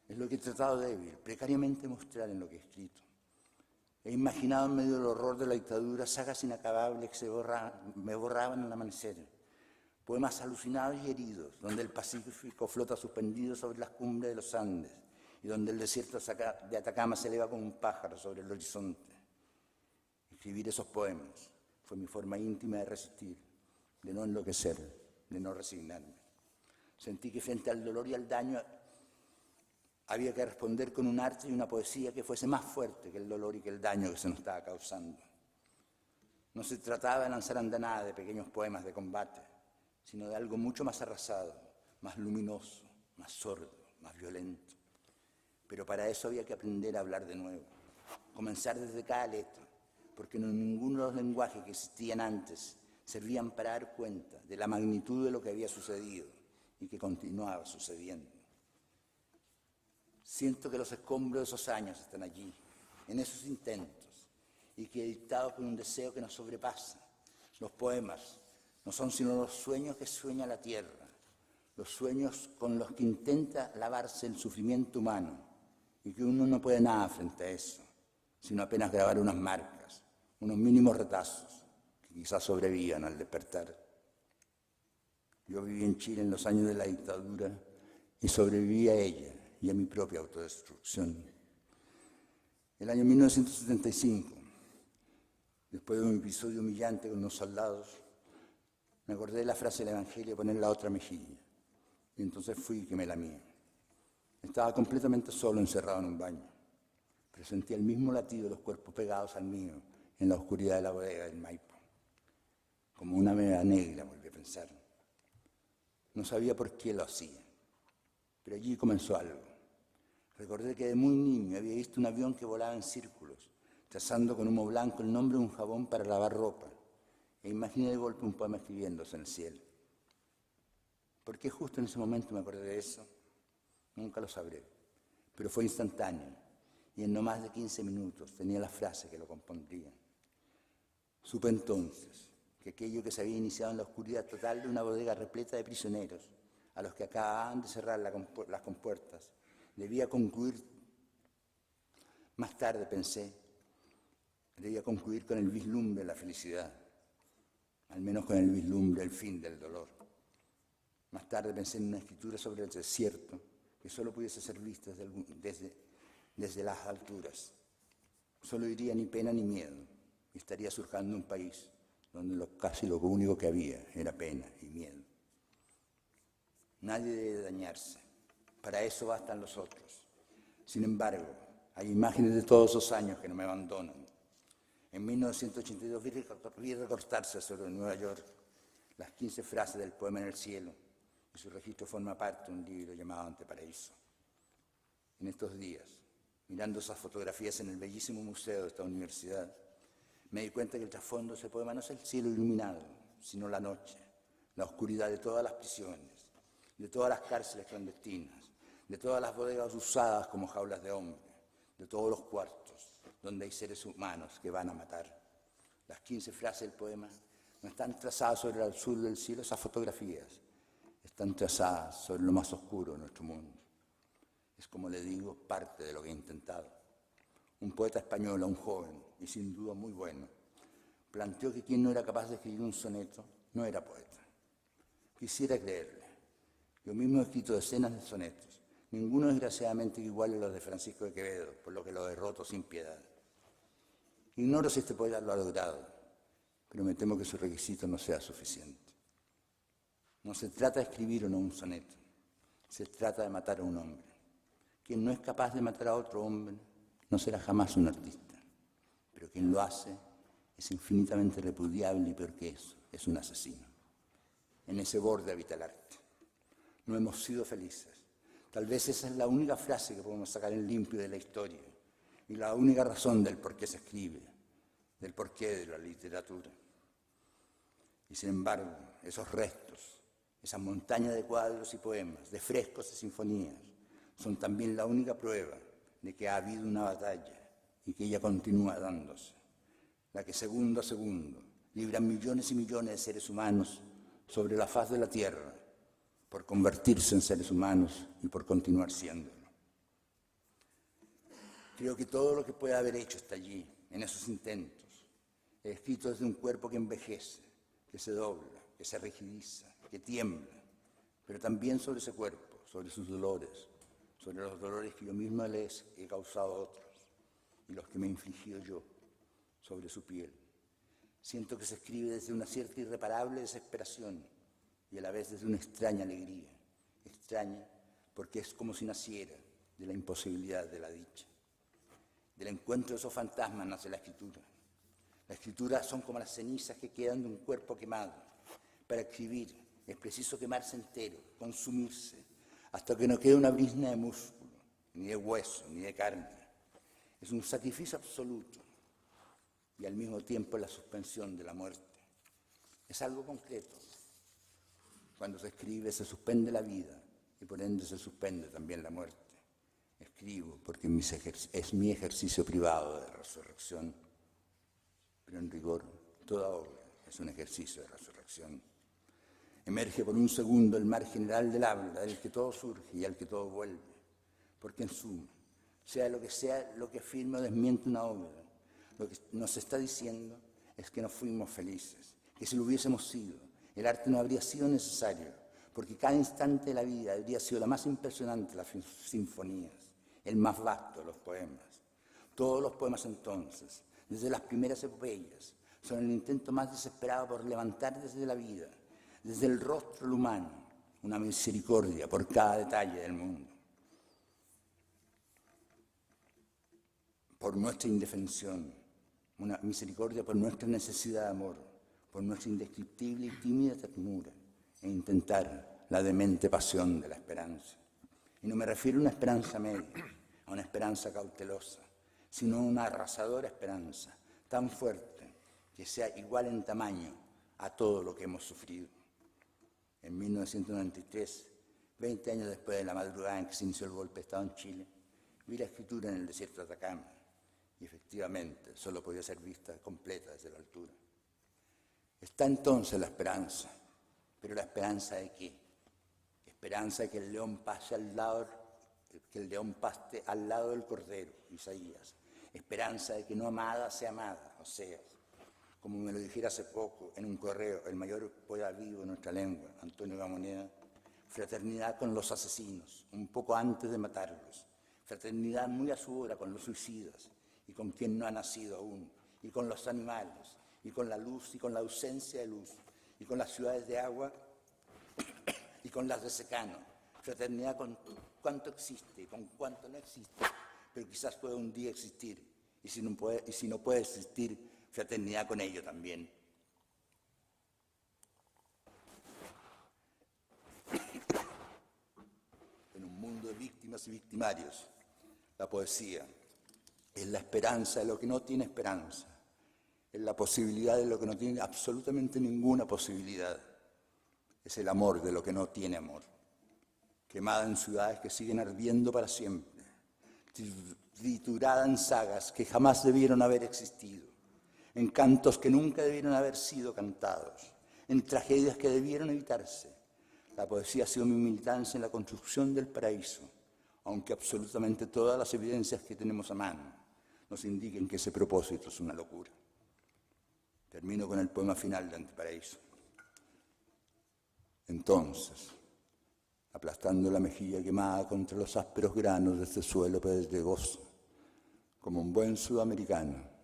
Es lo que he tratado de precariamente mostrar en lo que he escrito. He imaginado en medio del horror de la dictadura sagas inacabables que me borraban al amanecer, poemas alucinados y heridos, donde el Pacífico flota suspendido sobre las cumbres de los Andes y donde el desierto de Atacama se eleva como un pájaro sobre el horizonte. Escribir esos poemas fue mi forma íntima de resistir, de no enloquecer, de no resignarme. Sentí que frente al dolor y al daño había que responder con un arte y una poesía que fuese más fuerte que el dolor y que el daño que se nos estaba causando. No se trataba de lanzar andanadas de pequeños poemas de combate, sino de algo mucho más arrasado, más luminoso, más sordo, más violento. Pero para eso había que aprender a hablar de nuevo, comenzar desde cada letra, porque ninguno de los lenguajes que existían antes servían para dar cuenta de la magnitud de lo que había sucedido y que continuaba sucediendo. Siento que los escombros de esos años están allí, en esos intentos, y que dictados por un deseo que nos sobrepasa. Los poemas no son sino los sueños que sueña la tierra, los sueños con los que intenta lavarse el sufrimiento humano, y que uno no puede nada frente a eso, sino apenas grabar unas marcas, unos mínimos retazos que quizás sobrevivan al despertar. Yo viví en Chile en los años de la dictadura y sobreviví a ella y a mi propia autodestrucción. El año 1975, después de un episodio humillante con unos soldados, me acordé de la frase del Evangelio, poner la otra mejilla, y entonces fui y quemé la mía. Estaba completamente solo, encerrado en un baño, pero sentía el mismo latido de los cuerpos pegados al mío en la oscuridad de la bodega del Maipo. Como una vela negra, volví a pensar. No sabía por qué lo hacía, pero allí comenzó algo. Recordé que de muy niño había visto un avión que volaba en círculos, trazando con humo blanco el nombre de un jabón para lavar ropa, e imaginé de golpe un poema escribiéndose en el cielo. ¿Por qué justo en ese momento me acordé de eso? Nunca lo sabré, pero fue instantáneo, y en no más de 15 minutos tenía la frase que lo compondría. Supe entonces que aquello que se había iniciado en la oscuridad total de una bodega repleta de prisioneros, a los que acababan de cerrar las compuertas, debía concluir, más tarde pensé, debía concluir con el vislumbre de la felicidad, al menos con el vislumbre del fin del dolor. Más tarde pensé en una escritura sobre el desierto, que solo pudiese ser vista desde las alturas. Solo diría ni pena ni miedo, y estaría surcando un país donde casi lo único que había era pena y miedo. Nadie debe dañarse, para eso bastan los otros. Sin embargo, hay imágenes de todos esos años que no me abandonan. En 1982 vi recortarse sobre Nueva York las 15 frases del poema En el cielo, y su registro forma parte de un libro llamado Anteparaíso. En estos días, mirando esas fotografías en el bellísimo museo de esta universidad, me di cuenta que el trasfondo de ese poema no es el cielo iluminado, sino la noche, la oscuridad de todas las prisiones, de todas las cárceles clandestinas, de todas las bodegas usadas como jaulas de hombre, de todos los cuartos donde hay seres humanos que van a matar. Las 15 frases del poema no están trazadas sobre el azul del cielo, esas fotografías están trazadas sobre lo más oscuro de nuestro mundo. Es, como le digo, parte de lo que he intentado. Un poeta español, un joven, y sin duda muy bueno, planteó que quien no era capaz de escribir un soneto no era poeta. Quisiera creerle. Yo mismo he escrito decenas de sonetos, ninguno desgraciadamente igual a los de Francisco de Quevedo, por lo que lo derroto sin piedad. Ignoro si este poeta lo ha logrado, pero me temo que su requisito no sea suficiente. No se trata de escribir o no un soneto, se trata de matar a un hombre. Quien no es capaz de matar a otro hombre no será jamás un artista, pero quien lo hace es infinitamente repudiable y peor que eso, es un asesino. En ese borde habita el arte. No hemos sido felices. Tal vez esa es la única frase que podemos sacar en limpio de la historia y la única razón del por qué se escribe, del porqué de la literatura. Y sin embargo, esos restos, esa montaña de cuadros y poemas, de frescos y sinfonías, son también la única prueba de que ha habido una batalla y que ella continúa dándose, la que segundo a segundo libran millones y millones de seres humanos sobre la faz de la tierra por convertirse en seres humanos y por continuar siéndolo. Creo que todo lo que puede haber hecho está allí, en esos intentos, escrito desde un cuerpo que envejece, que se dobla, que se rigidiza, que tiembla, pero también sobre ese cuerpo, sobre sus dolores, sobre los dolores que yo mismo les he causado a otros y los que me he infligido yo sobre su piel. Siento que se escribe desde una cierta irreparable desesperación y a la vez desde una extraña alegría, extraña porque es como si naciera de la imposibilidad de la dicha. Del encuentro de esos fantasmas nace la escritura. La escritura son como las cenizas que quedan de un cuerpo quemado. Para escribir es preciso quemarse entero, consumirse, hasta que no quede una brizna de músculo, ni de hueso, ni de carne. Es un sacrificio absoluto y al mismo tiempo la suspensión de la muerte. Es algo concreto. Cuando se escribe se suspende la vida y por ende se suspende también la muerte. Escribo porque es mi ejercicio privado de resurrección, pero en rigor toda obra es un ejercicio de resurrección. Emerge por un segundo el mar general del habla, del que todo surge y al que todo vuelve, porque en suma, sea lo que afirma o desmiente una obra, lo que nos está diciendo es que no fuimos felices, que si lo hubiésemos sido, el arte no habría sido necesario, porque cada instante de la vida habría sido la más impresionante de las sinfonías, el más vasto de los poemas. Todos los poemas entonces, desde las primeras epopeyas, son el intento más desesperado por levantar desde la vida, desde el rostro del humano, una misericordia por cada detalle del mundo. Por nuestra indefensión, una misericordia por nuestra necesidad de amor, por nuestra indescriptible y tímida ternura, e intentar la demente pasión de la esperanza. Y no me refiero a una esperanza media, a una esperanza cautelosa, sino a una arrasadora esperanza, tan fuerte que sea igual en tamaño a todo lo que hemos sufrido. En 1993, 20 años después de la madrugada en que se inició el golpe de Estado en Chile, vi la escritura en el desierto de Atacama y efectivamente solo podía ser vista completa desde la altura. Está entonces la esperanza, pero ¿la esperanza de qué? Esperanza de que el león paste al lado del cordero, Isaías. Esperanza de que no amada sea amada, Oseas. Como me lo dijera hace poco en un correo el mayor poeta vivo de nuestra lengua, Antonio Gamoneda, fraternidad con los asesinos, un poco antes de matarlos, fraternidad muy a su hora con los suicidas y con quien no ha nacido aún, y con los animales, y con la luz y con la ausencia de luz, y con las ciudades de agua y con las de secano, fraternidad con cuanto existe y con cuanto no existe, pero quizás pueda un día existir, y si no puede existir, fraternidad con ello también. En un mundo de víctimas y victimarios, la poesía es la esperanza de lo que no tiene esperanza, es la posibilidad de lo que no tiene absolutamente ninguna posibilidad, es el amor de lo que no tiene amor, quemada en ciudades que siguen ardiendo para siempre, triturada en sagas que jamás debieron haber existido, en cantos que nunca debieron haber sido cantados, en tragedias que debieron evitarse. La poesía ha sido mi militancia en la construcción del paraíso, aunque absolutamente todas las evidencias que tenemos a mano nos indiquen que ese propósito es una locura. Termino con el poema final de Antiparaíso. Entonces, aplastando la mejilla quemada contra los ásperos granos de este suelo pedregoso, como un buen sudamericano,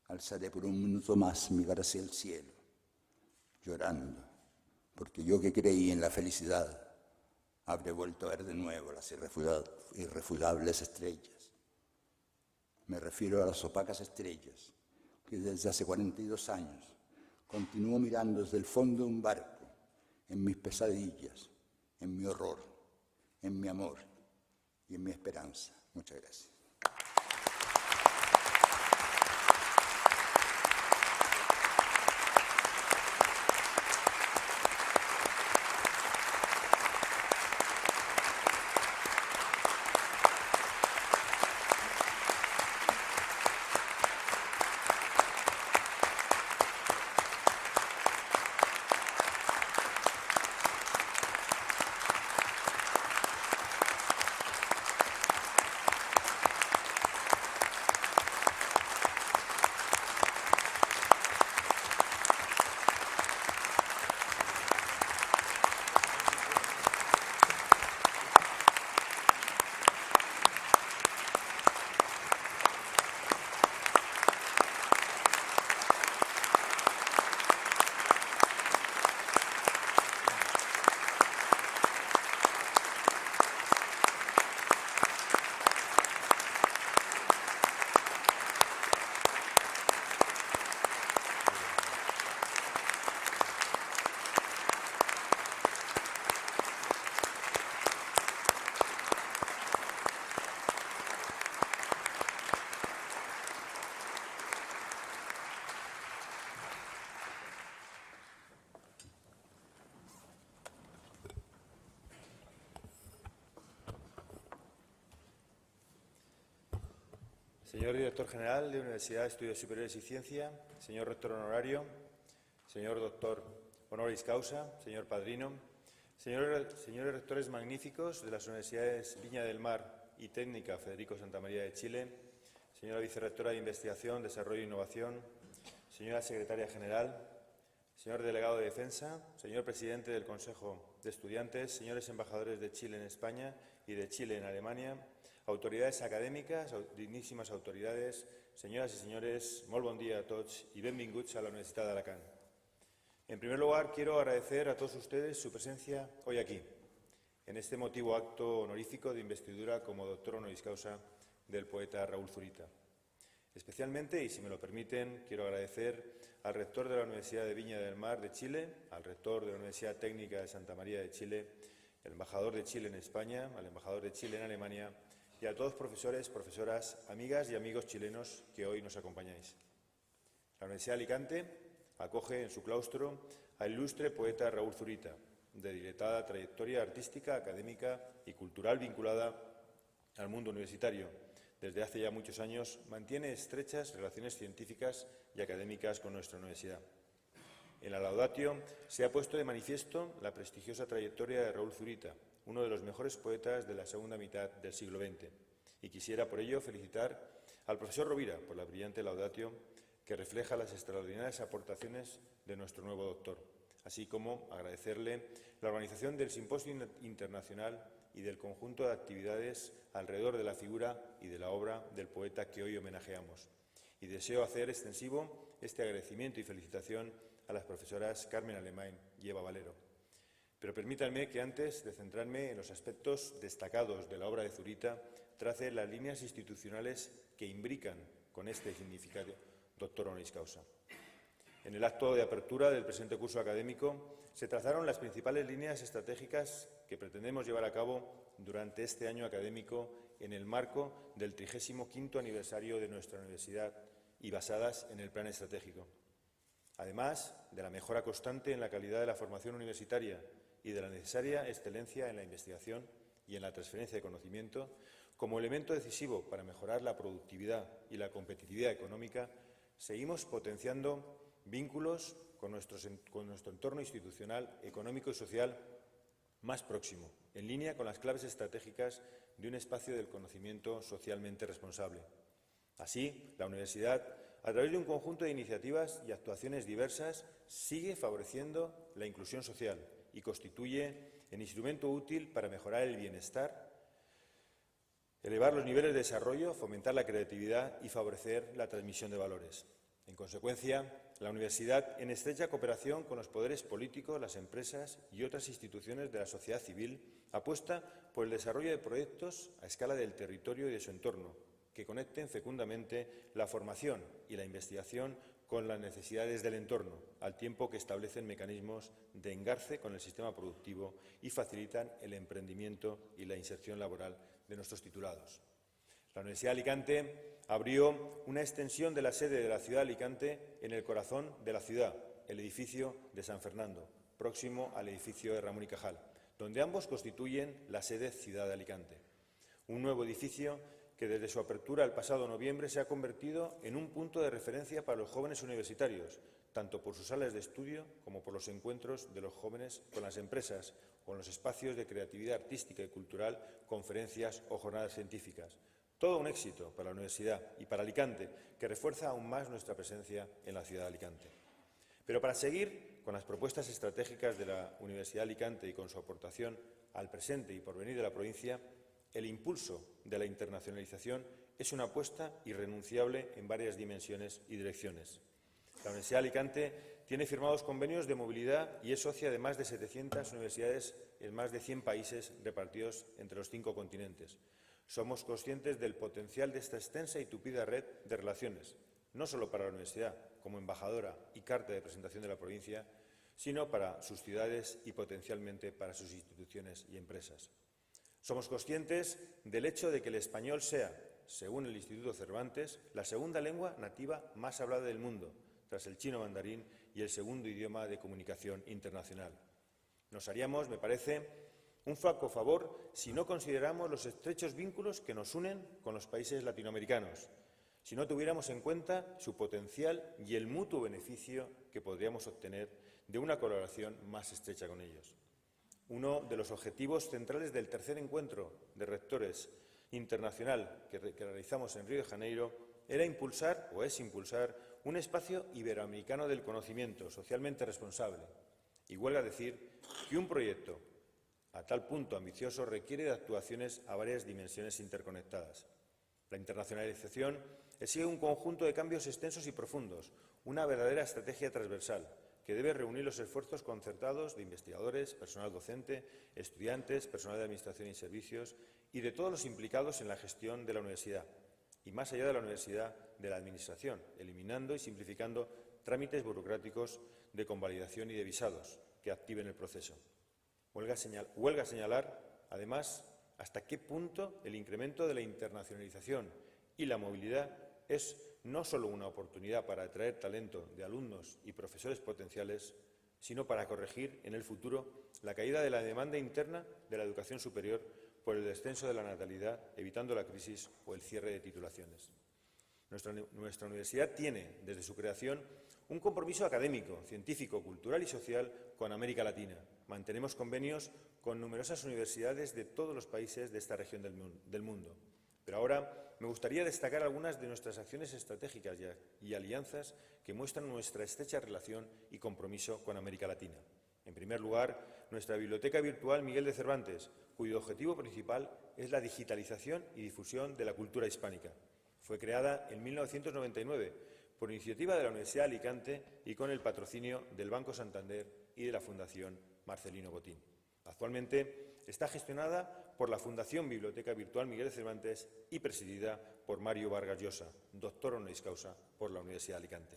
alzaré por un minuto más mi cara hacia el cielo, llorando, porque yo que creí en la felicidad, habré vuelto a ver de nuevo las irrefutables estrellas. Me refiero a las opacas estrellas que desde hace 42 años continúo mirando desde el fondo de un barco, en mis pesadillas, en mi horror, en mi amor y en mi esperanza. Muchas gracias. Señor Director General de Universidad de Estudios Superiores y Ciencia, señor Rector Honorario, señor Doctor Honoris Causa, señor Padrino, señores rectores magníficos de las Universidades Viña del Mar y Técnica Federico Santa María de Chile, señora Vicerrectora de Investigación, Desarrollo e Innovación, señora Secretaria General, señor Delegado de Defensa, señor Presidente del Consejo de Estudiantes, señores embajadores de Chile en España y de Chile en Alemania, autoridades académicas, dignísimas autoridades, señoras y señores, molt bon dia a tots y benvinguts a la Universitat d'Alacant. En primer lugar, quiero agradecer a todos ustedes su presencia hoy aquí, en este emotivo acto honorífico de investidura como doctor honoris causa del poeta Raúl Zurita. Especialmente, y si me lo permiten, quiero agradecer al rector de la Universidad de Viña del Mar de Chile, al rector de la Universidad Técnica de Santa María de Chile, el embajador de Chile en España, al embajador de Chile en Alemania y a todos profesores, profesoras, amigas y amigos chilenos que hoy nos acompañáis. La Universidad de Alicante acoge en su claustro al ilustre poeta Raúl Zurita, de dilatada trayectoria artística, académica y cultural vinculada al mundo universitario. Desde hace ya muchos años mantiene estrechas relaciones científicas y académicas con nuestra universidad. En la Laudatio se ha puesto de manifiesto la prestigiosa trayectoria de Raúl Zurita, uno de los mejores poetas de la segunda mitad del siglo XX. Y quisiera por ello felicitar al profesor Rovira por la brillante Laudatio que refleja las extraordinarias aportaciones de nuestro nuevo doctor, así como agradecerle la organización del Simposio Internacional y del conjunto de actividades alrededor de la figura y de la obra del poeta que hoy homenajeamos. Y deseo hacer extensivo este agradecimiento y felicitación a las profesoras Carmen Alemán y Eva Valero. Pero permítanme que antes de centrarme en los aspectos destacados de la obra de Zurita, trace las líneas institucionales que imbrican con este significado doctor honoris causa. En el acto de apertura del presente curso académico se trazaron las principales líneas estratégicas que pretendemos llevar a cabo durante este año académico en el marco del 35º aniversario de nuestra universidad y basadas en el plan estratégico. Además de la mejora constante en la calidad de la formación universitaria y de la necesaria excelencia en la investigación y en la transferencia de conocimiento, como elemento decisivo para mejorar la productividad y la competitividad económica, seguimos potenciando vínculos con nuestro entorno institucional, económico y social más próximo, en línea con las claves estratégicas de un espacio del conocimiento socialmente responsable. Así, la universidad, a través de un conjunto de iniciativas y actuaciones diversas, sigue favoreciendo la inclusión social y constituye el instrumento útil para mejorar el bienestar, elevar los niveles de desarrollo, fomentar la creatividad y favorecer la transmisión de valores. En consecuencia, la universidad, en estrecha cooperación con los poderes políticos, las empresas y otras instituciones de la sociedad civil, apuesta por el desarrollo de proyectos a escala del territorio y de su entorno, que conecten fecundamente la formación y la investigación con las necesidades del entorno, al tiempo que establecen mecanismos de engarce con el sistema productivo y facilitan el emprendimiento y la inserción laboral de nuestros titulados. La Universidad de Alicante abrió una extensión de la sede de la ciudad de Alicante en el corazón de la ciudad, el edificio de San Fernando, próximo al edificio de Ramón y Cajal, donde ambos constituyen la sede Ciudad de Alicante. Un nuevo edificio que desde su apertura el pasado noviembre se ha convertido en un punto de referencia para los jóvenes universitarios, tanto por sus salas de estudio como por los encuentros de los jóvenes con las empresas o en los espacios de creatividad artística y cultural, conferencias o jornadas científicas. Todo un éxito para la universidad y para Alicante, que refuerza aún más nuestra presencia en la ciudad de Alicante. Pero para seguir con las propuestas estratégicas de la Universidad de Alicante y con su aportación al presente y porvenir de la provincia, el impulso de la internacionalización es una apuesta irrenunciable en varias dimensiones y direcciones. La Universidad de Alicante tiene firmados convenios de movilidad y es socia de más de 700 universidades en más de 100 países repartidos entre los 5 continentes. Somos conscientes del potencial de esta extensa y tupida red de relaciones, no solo para la universidad, como embajadora y carta de presentación de la provincia, sino para sus ciudades y potencialmente para sus instituciones y empresas. Somos conscientes del hecho de que el español sea, según el Instituto Cervantes, la segunda lengua nativa más hablada del mundo, tras el chino mandarín y el segundo idioma de comunicación internacional. Nos haríamos, me parece, un flaco favor si no consideramos los estrechos vínculos que nos unen con los países latinoamericanos, si no tuviéramos en cuenta su potencial y el mutuo beneficio que podríamos obtener de una colaboración más estrecha con ellos. Uno de los objetivos centrales del tercer encuentro de rectores internacional que realizamos en Río de Janeiro era impulsar un espacio iberoamericano del conocimiento socialmente responsable. Y huelga decir que un proyecto a tal punto ambicioso requiere de actuaciones a varias dimensiones interconectadas. La internacionalización exige un conjunto de cambios extensos y profundos, una verdadera estrategia transversal que debe reunir los esfuerzos concertados de investigadores, personal docente, estudiantes, personal de administración y servicios y de todos los implicados en la gestión de la universidad y, más allá de la universidad, de la administración, eliminando y simplificando trámites burocráticos de convalidación y de visados que activen el proceso. Huelga señalar, además, hasta qué punto el incremento de la internacionalización y la movilidad es no solo una oportunidad para atraer talento de alumnos y profesores potenciales, sino para corregir en el futuro la caída de la demanda interna de la educación superior por el descenso de la natalidad, evitando la crisis o el cierre de titulaciones. Nuestra universidad tiene, desde su creación, un compromiso académico, científico, cultural y social con América Latina. Mantenemos convenios con numerosas universidades de todos los países de esta región del mundo. Pero ahora me gustaría destacar algunas de nuestras acciones estratégicas y alianzas que muestran nuestra estrecha relación y compromiso con América Latina. En primer lugar, nuestra biblioteca virtual Miguel de Cervantes, cuyo objetivo principal es la digitalización y difusión de la cultura hispánica. Fue creada en 1999 por iniciativa de la Universidad de Alicante y con el patrocinio del Banco Santander y de la Fundación Marcelino Botín. Actualmente está gestionada por la Fundación Biblioteca Virtual Miguel de Cervantes y presidida por Mario Vargas Llosa, doctor honoris causa por la Universidad de Alicante.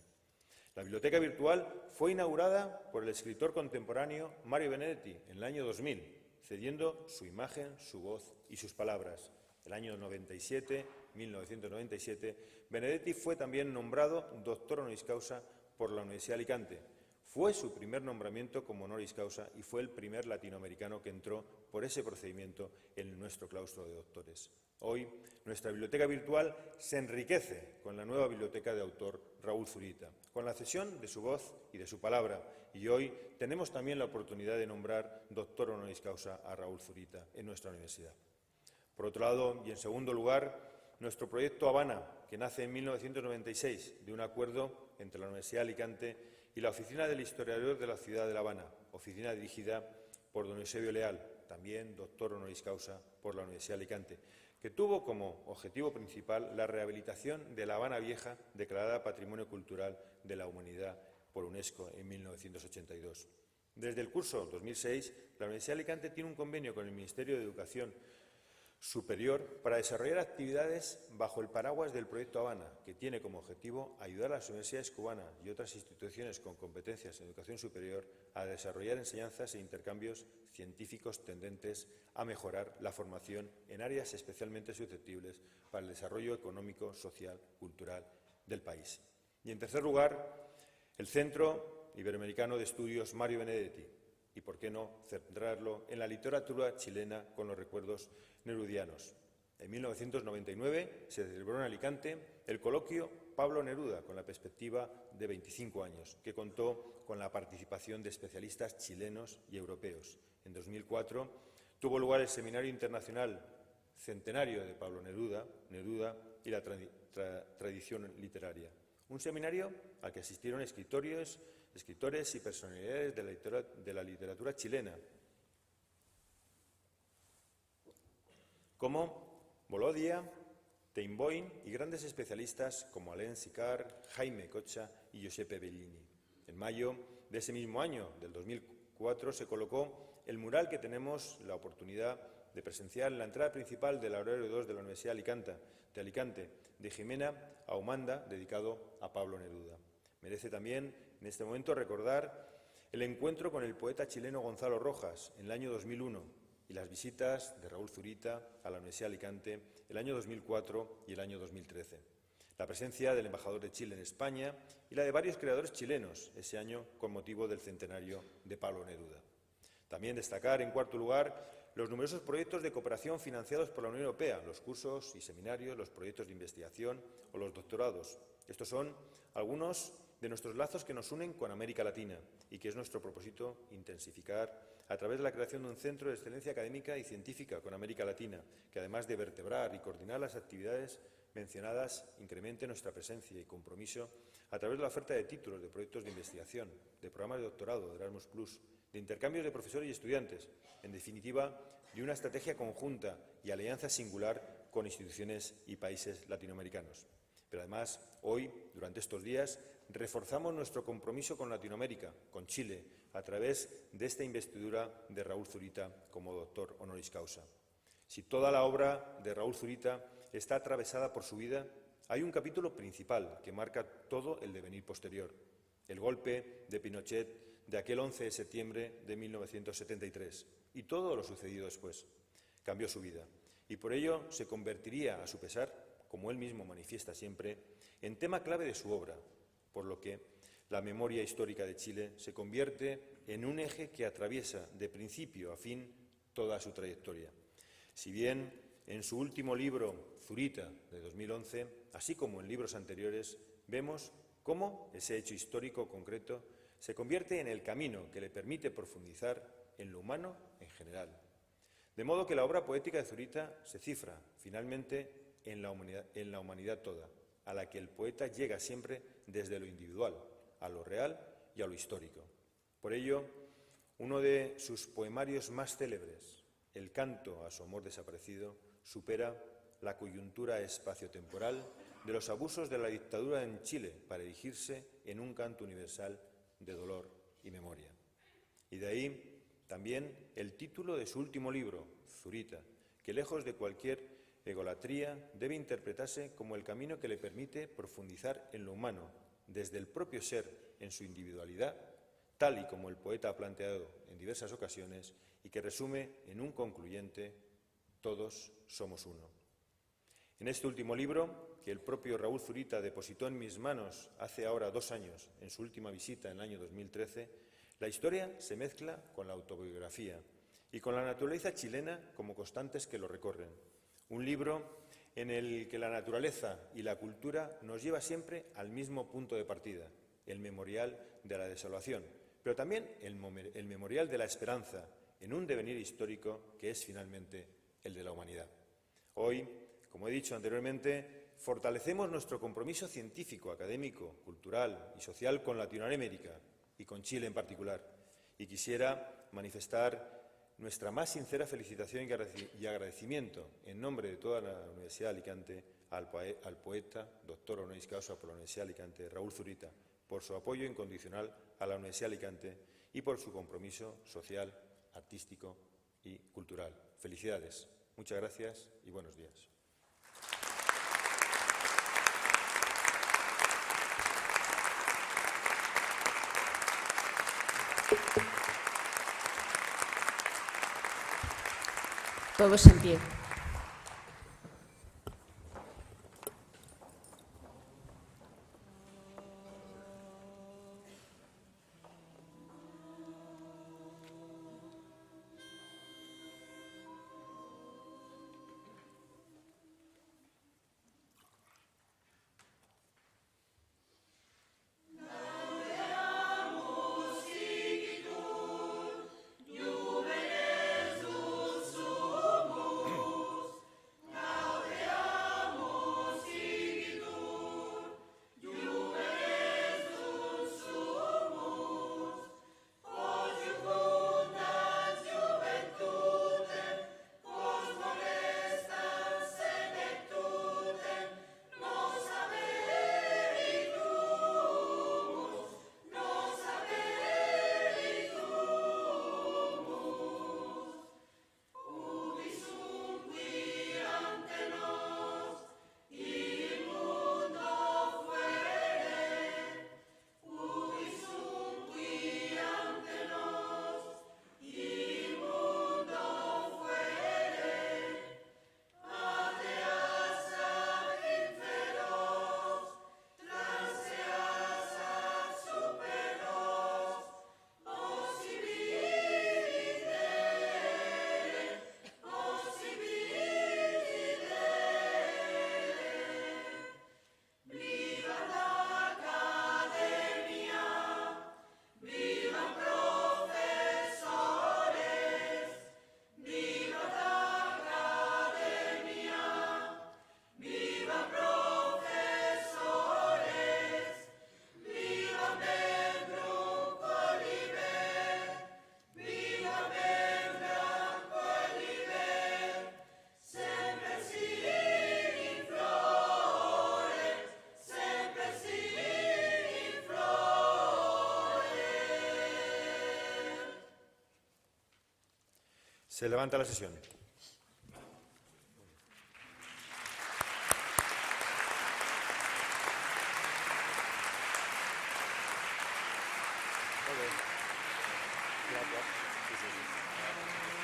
La biblioteca virtual fue inaugurada por el escritor contemporáneo Mario Benedetti en el año 2000, cediendo su imagen, su voz y sus palabras. El año 1997, Benedetti fue también nombrado doctor honoris causa por la Universidad de Alicante. Fue su primer nombramiento como honoris causa y fue el primer latinoamericano que entró por ese procedimiento en nuestro claustro de doctores. Hoy, nuestra biblioteca virtual se enriquece con la nueva biblioteca de autor Raúl Zurita, con la cesión de su voz y de su palabra. Y hoy tenemos también la oportunidad de nombrar doctor honoris causa a Raúl Zurita en nuestra universidad. Por otro lado, y en segundo lugar, nuestro proyecto Habana, que nace en 1996 de un acuerdo entre la Universidad de Alicante y la Oficina del Historiador de la Ciudad de La Habana, oficina dirigida por don Eusebio Leal, también doctor honoris causa por la Universidad de Alicante, que tuvo como objetivo principal la rehabilitación de La Habana Vieja, declarada Patrimonio Cultural de la Humanidad por UNESCO en 1982. Desde el curso 2006, la Universidad de Alicante tiene un convenio con el Ministerio de Educación Superior para desarrollar actividades bajo el paraguas del Proyecto Habana, que tiene como objetivo ayudar a las universidades cubanas y otras instituciones con competencias en educación superior a desarrollar enseñanzas e intercambios científicos tendentes a mejorar la formación en áreas especialmente susceptibles para el desarrollo económico, social, cultural del país. Y, en tercer lugar, el Centro Iberoamericano de Estudios Mario Benedetti, y, por qué no, centrarlo en la literatura chilena con los recuerdos nerudianos. En 1999 se celebró en Alicante el coloquio Pablo Neruda, con la perspectiva de 25 años, que contó con la participación de especialistas chilenos y europeos. En 2004 tuvo lugar el Seminario Internacional Centenario de Pablo Neruda y la tradición literaria. Un seminario al que asistieron escritores y personalidades de la literatura chilena, como Bolodia, Teimboin y grandes especialistas como Alain Sicard, Jaime Cocha y Giuseppe Bellini. En mayo de ese mismo año, del 2004, se colocó el mural que tenemos la oportunidad de presenciar en la entrada principal del Aulario 2 de la Universidad de Alicante, de Jimena Aumanda, dedicado a Pablo Neruda. Merece también, en este momento, recordar el encuentro con el poeta chileno Gonzalo Rojas en el año 2001 y las visitas de Raúl Zurita a la Universidad de Alicante el año 2004 y el año 2013. La presencia del embajador de Chile en España y la de varios creadores chilenos ese año con motivo del centenario de Pablo Neruda. También destacar, en cuarto lugar, los numerosos proyectos de cooperación financiados por la Unión Europea, los cursos y seminarios, los proyectos de investigación o los doctorados. Estos son algunos de nuestros lazos que nos unen con América Latina y que es nuestro propósito intensificar a través de la creación de un centro de excelencia académica y científica con América Latina, que además de vertebrar y coordinar las actividades mencionadas, incremente nuestra presencia y compromiso a través de la oferta de títulos, de proyectos de investigación, de programas de doctorado, de Erasmus+, de intercambios de profesores y estudiantes, en definitiva, de una estrategia conjunta y alianza singular con instituciones y países latinoamericanos. Pero además, hoy, durante estos días, reforzamos nuestro compromiso con Latinoamérica, con Chile, a través de esta investidura de Raúl Zurita como doctor honoris causa. Si toda la obra de Raúl Zurita está atravesada por su vida, hay un capítulo principal que marca todo el devenir posterior, el golpe de Pinochet de aquel 11 de septiembre de 1973 y todo lo sucedido después. Cambió su vida y por ello se convertiría, a su pesar, como él mismo manifiesta siempre, en tema clave de su obra, por lo que la memoria histórica de Chile se convierte en un eje que atraviesa de principio a fin toda su trayectoria. Si bien en su último libro, Zurita, de 2011, así como en libros anteriores, vemos cómo ese hecho histórico concreto se convierte en el camino que le permite profundizar en lo humano en general. De modo que la obra poética de Zurita se cifra, finalmente, en la humanidad toda, a la que el poeta llega siempre desde lo individual, a lo real y a lo histórico. Por ello, uno de sus poemarios más célebres, El canto a su amor desaparecido, supera la coyuntura espaciotemporal de los abusos de la dictadura en Chile para erigirse en un canto universal de dolor y memoria. Y de ahí también el título de su último libro, Zurita, que lejos de cualquier egolatría debe interpretarse como el camino que le permite profundizar en lo humano, desde el propio ser en su individualidad, tal y como el poeta ha planteado en diversas ocasiones y que resume en un concluyente: todos somos uno. En este último libro, que el propio Raúl Zurita depositó en mis manos hace ahora 2 años, en su última visita en el año 2013, la historia se mezcla con la autobiografía y con la naturaleza chilena como constantes que lo recorren. Un libro en el que la naturaleza y la cultura nos lleva siempre al mismo punto de partida, el memorial de la desolación, pero también el memorial de la esperanza en un devenir histórico que es finalmente el de la humanidad. Hoy, como he dicho anteriormente, fortalecemos nuestro compromiso científico, académico, cultural y social con Latinoamérica y con Chile en particular. Y quisiera manifestar nuestra más sincera felicitación y agradecimiento en nombre de toda la Universidad de Alicante al poeta, doctor honoris causa por la Universidad de Alicante, Raúl Zurita, por su apoyo incondicional a la Universidad de Alicante y por su compromiso social, artístico y cultural. Felicidades, muchas gracias y buenos días. Todos en pie. Se levanta la sesión. Molt bé. Ja, ja. Sí, sí, sí.